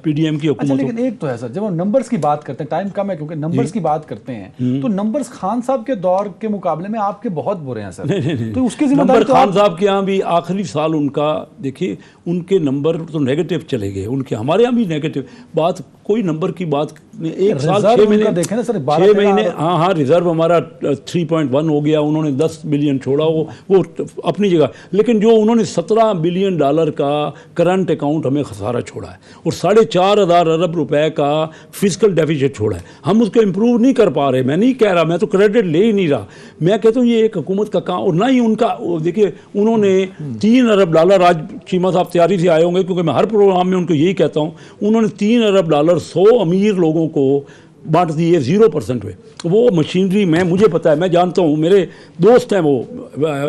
[SPEAKER 3] PDM की हुकूमत हो।
[SPEAKER 5] लेकिन एक तो है सर, जब हम नंबर्स की बात करते हैं, टाइम कम है क्योंकि नंबर्स की बात करते हैं, तो नंबर्स खान साहब के दौर के मुकाबले में आपके बहुत बुरे हैं सर।
[SPEAKER 3] नहीं।
[SPEAKER 5] तो उसकी जिम्मेदारी
[SPEAKER 3] नंबर खान साहब के यहाँ भी आखिरी साल उनका, देखिए उनके नंबर तो नेगेटिव चले गए उनके, हमारे यहाँ भी नेगेटिव। बात कोई नंबर की बात नहीं, 1 साल 6 महीने
[SPEAKER 5] देखें ना सर,
[SPEAKER 3] 6 महीने, हाँ रिजर्व हमारा 3.1 हो गया, उन्होंने 10 बिलियन छोड़ा, वो अपनी जगह, लेकिन जो उन्होंने $17 बिलियन का करंट अकाउंट हमें खसारा छोड़ा है, और 4,500 अरब रुपए का फिजिकल डेफिसिट छोड़ा है। हम उसको इम्प्रूव नहीं कर पा रहे। मैं नहीं कह रहा, मैं तो क्रेडिट ले ही नहीं रहा, मैं कहता हूँ ये एक हुकूमत का काम, और ना ही उनका। देखिए उन्होंने $3 अरब, आज चीमा साहब तैयारी से आए होंगे, क्योंकि मैं हर प्रोग्राम में उनको यही कहता हूँ, उन्होंने $3 अरब 100 अमीर लोगों को बांट दिए 0% पे। वो मशीनरी में, मुझे पता है, मैं जानता हूँ, मेरे दोस्त हैं वो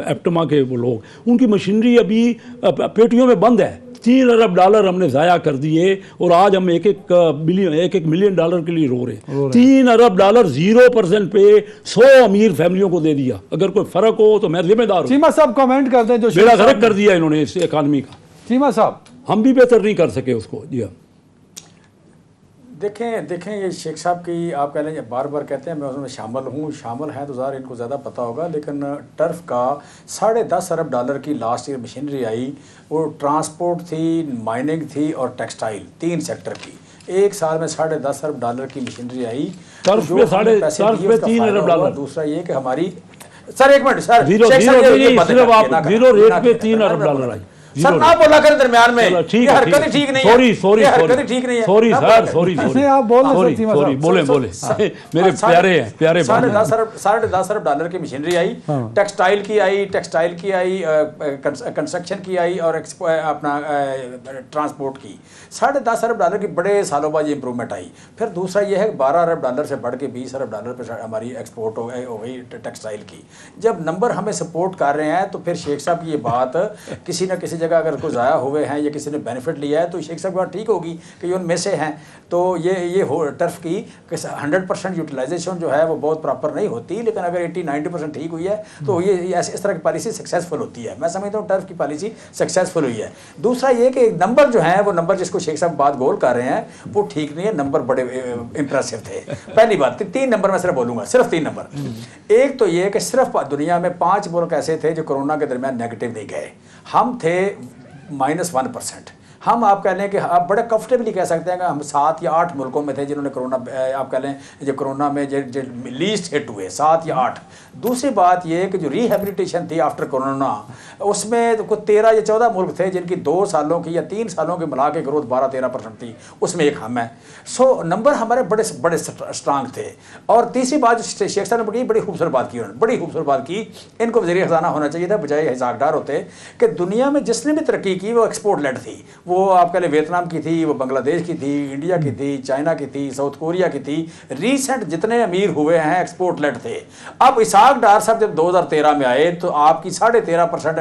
[SPEAKER 3] एप्टमा के वो लोग, उनकी मशीनरी अभी पेटियों में बंद है। $3 अरब हमने ज़ाया कर दिए, और आज हम $1 मिलियन के लिए रो रहे हैं। $3 अरब 0% पे 100 अमीर फैमिलियों को दे दिया। अगर कोई फ़र्क हो तो मैं जिम्मेदार हूँ।
[SPEAKER 5] चीमा साहब कमेंट करते हैं, जो
[SPEAKER 3] बेड़ा गर्क कर दिया इन्होंने इस इकानमी का।
[SPEAKER 5] चीमा साहब,
[SPEAKER 3] हम भी बेहतर नहीं कर सके उसको। जी हाँ,
[SPEAKER 4] देखें ये शेख साहब की, आप कह लें, बार बार कहते हैं मैं उसमें शामिल हैं तो ज़रा इनको ज़्यादा पता होगा, लेकिन टर्फ का $10.5 अरब की लास्ट ईयर मशीनरी आई। वो ट्रांसपोर्ट थी, माइनिंग थी और टेक्सटाइल, 3 सेक्टर की। एक साल में $10.5 अरब की मशीनरी आई।
[SPEAKER 3] टर्फ पे $3 अरब।
[SPEAKER 4] दूसरा ये कि हमारी, सर एक मिनट सर,
[SPEAKER 3] जीरो रेट पे $3 अरब आई।
[SPEAKER 4] सर ना बोला कर दरमियान में,
[SPEAKER 3] ठीक
[SPEAKER 4] हरकत ही ठीक नहीं है,
[SPEAKER 3] सॉरी
[SPEAKER 5] आप बोल रहे हैं,
[SPEAKER 3] बोले मेरे प्यारे
[SPEAKER 4] $10.5 अरब की मशीनरी आई, टेक्सटाइल की आई, कंस्ट्रक्शन की आई, और अपना ट्रांसपोर्ट की। $10.5 अरब की बड़े सालों बाद ये इंप्रूवमेंट आई। फिर दूसरा ये है $12 अरब से बढ़ के $20 अरब पे हमारी एक्सपोर्ट हो गई टेक्सटाइल की। जब नंबर हमें सपोर्ट कर रहे हैं, तो फिर शेख साहब की ये बात किसी न किसी जगह अगर कोई ज़ाया हुए हैं या किसी ने बेनिफिट लिया है, तो शेख साहब की बात ठीक होगी कि ये उनमें से हैं। तो ये हो टर्फ की 100% यूटिलाइजेशन जो है वो बहुत प्रॉपर नहीं होती, लेकिन अगर 80-90% ठीक हुई है तो ये इस तरह की पॉलिसी सक्सेसफुल होती है। मैं समझता हूँ टर्फ की पॉलिसी सक्सेसफुल हुई है। दूसरा ये कि नंबर जो है, वो नंबर जिसको शेख साहब बात गोल कर रहे हैं वो ठीक नहीं है। नंबर बड़े इंप्रेसिव थे। पहली बात, 3 नंबर मैं सिर्फ बोलूँगा, सिर्फ 3 नंबर। एक तो ये कि सिर्फ दुनिया में 5 मुल्क ऐसे थे जो कोरोना के दरमियान नेगेटिव नहीं गए। हम थे -1%। हम, आप कह लें कि आप बड़े कंफर्टेबली कह सकते हैं कि हम 7 या 8 मुल्कों में थे जिन्होंने कोरोना, आप कह लें जो कोरोना में जो लीस्ट हिट हुए, 7 या 8। दूसरी बात ये कि जो रिहेबिलिटेशन थी आफ्टर कोरोना, उसमें तो कुछ 13 या 14 मुल्क थे जिनकी 2 सालों की या 3 सालों की मिला के ग्रोथ 12-13% थी, उसमें एक हम हैं। सो नंबर हमारे बड़े स्ट्रांग थे। और तीसरी बात शेख साहब ने बड़ी खूबसूरत बात की, उन्होंने बड़ी खूबसूरत बात की, इनको वज़ीर ख़ज़ाना होना चाहिए था बजाय हिसाबदार होते, कि दुनिया में जिसने भी तरक्की की वो एक्सपोर्ट लेड थी। वो आपके लिए वियतनाम की थी, वो बांग्लादेश की थी, इंडिया की थी, चाइना की थी, साउथ कोरिया की थी। रीसेंट जितने अमीर हुए हैं एक्सपोर्ट लेड थे। अब इसाक डार साहब जब 2013 में आए तो आपकी 13.5%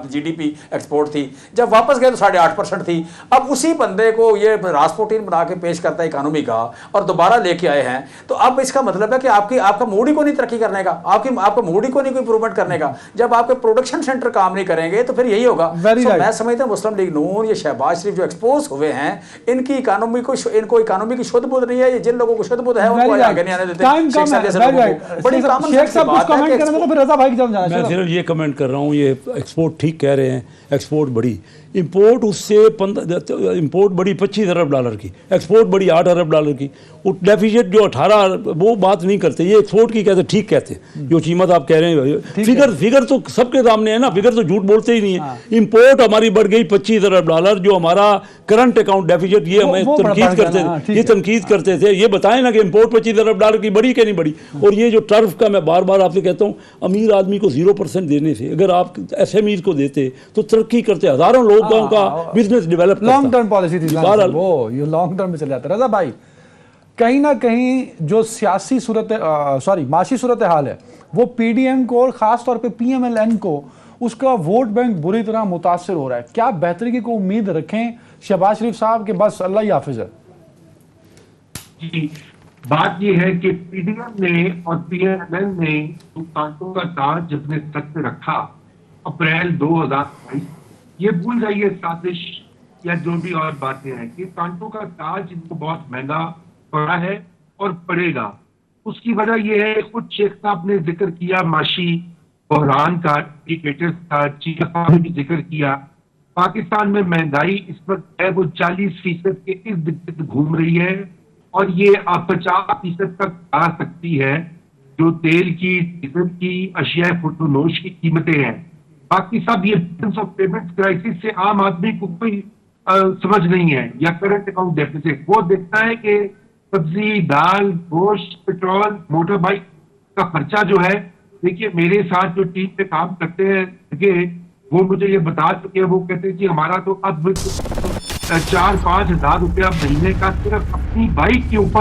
[SPEAKER 4] GDP एक्सपोर्ट थी, जब वापस गए तो 8.5% थी। अब उसी बंदे को ये रास्पुटिन बना के पेश करता है इकोनॉमी का और दोबारा लेके आए हैं, तो अब इसका मतलब है कि आपका मूड ही को नहीं तरक्की करने का, आपका मूड ही को नहीं कोई इंप्रूवमेंट करने का। जब आपके प्रोडक्शन सेंटर काम नहीं करेंगे तो फिर यही होगा। मैं समझता हूं मुस्लिम लीग नून, ये शहबाज शरीफ जो एक्सपोज हुए हैं, इनको इकोनॉमी की शुद्ध बुद्ध नहीं है। ये जिन लोगों को शुद्ध बुद्ध है उनको आगे नहीं आने देते।
[SPEAKER 3] मैं सिर्फ ये कमेंट कर रहा हूँ, ये एक्सपोर्ट ठीक कह रहे हैं, एक्सपोर्ट बढ़ी, इंपोर्ट उससे इंपोर्ट बढ़ी $25 अरब की, एक्सपोर्ट बढ़ी $8 अरब की। डेफिसिट जो 18, वो बात नहीं करते, ये एक्सपोर्ट की कहते, ठीक कहते। जो कीमत आप कह रहे हैं, फिगर तो सबके सामने है ना, फिगर तो झूठ बोलते ही नहीं है। इंपोर्ट हमारी बढ़ गई $25 अरब, जो हमारा करंट अकाउंट डेफिसिट, ये हमें तनकीद करते थे, ये बताएं ना कि इंपोर्ट $25 अरब की बढ़ी कि नहीं बढ़ी। और ये जो टर्फ का मैं बार बार आपसे कहता हूँ, अमीर आदमी को 0% देने से अगर आप SMEs को देते तो तरक्की करते, हजारों लोगों का business develop.
[SPEAKER 5] Long term policy थी वो, ये लॉन्ग टर्म में चल जाता है। रजा भाई, कहीं ना कहीं जो माशी सूरत हाल है वो PDM को और खास तौर पे PMLN को, उसका वोट बैंक बुरी तरह मुतासर हो रहा है। क्या बेहतरी की उम्मीद रखें शहबाज शरीफ साहब के? बस अल्लाह ही हाफिज है।
[SPEAKER 2] जी, बात ये है कि PDM ने और PMLN ने जो कांटों का ताज अपने सर पे रखा अप्रैल 2022, ये भूल जाइए साजिश या जो भी और बातें हैं, कि कांटों का ताज इनको बहुत महंगा पड़ा है और पड़ेगा। उसकी वजह यह है, कुछ शेख साहब ने जिक्र किया माशी बहरान का, इंडिकेटर्स का, चीफ साहब ने भी जिक्र किया। पाकिस्तान में महंगाई इस वक्त है वो 40% के इर्द गिर्द घूम रही है और ये 50% तक आ सकती है, जो तेल की, डीजल की, अशिया फरोख्त की कीमतें हैं। बाकी सब ये बैलेंस ऑफ पेमेंट क्राइसिस से आम आदमी को कोई समझ नहीं है, या करंट अकाउंट डेफिसिट। वो देखता है कि सब्जी, दाल, गोश्त, पेट्रोल, मोटर बाइक का खर्चा जो है। देखिए, मेरे साथ जो टीम पे काम करते हैं वो मुझे ये बता चुके हैं, वो कहते हैं कि हमारा तो अब 4-5 हज़ार रुपया महीने का सिर्फ अपनी बाइक के ऊपर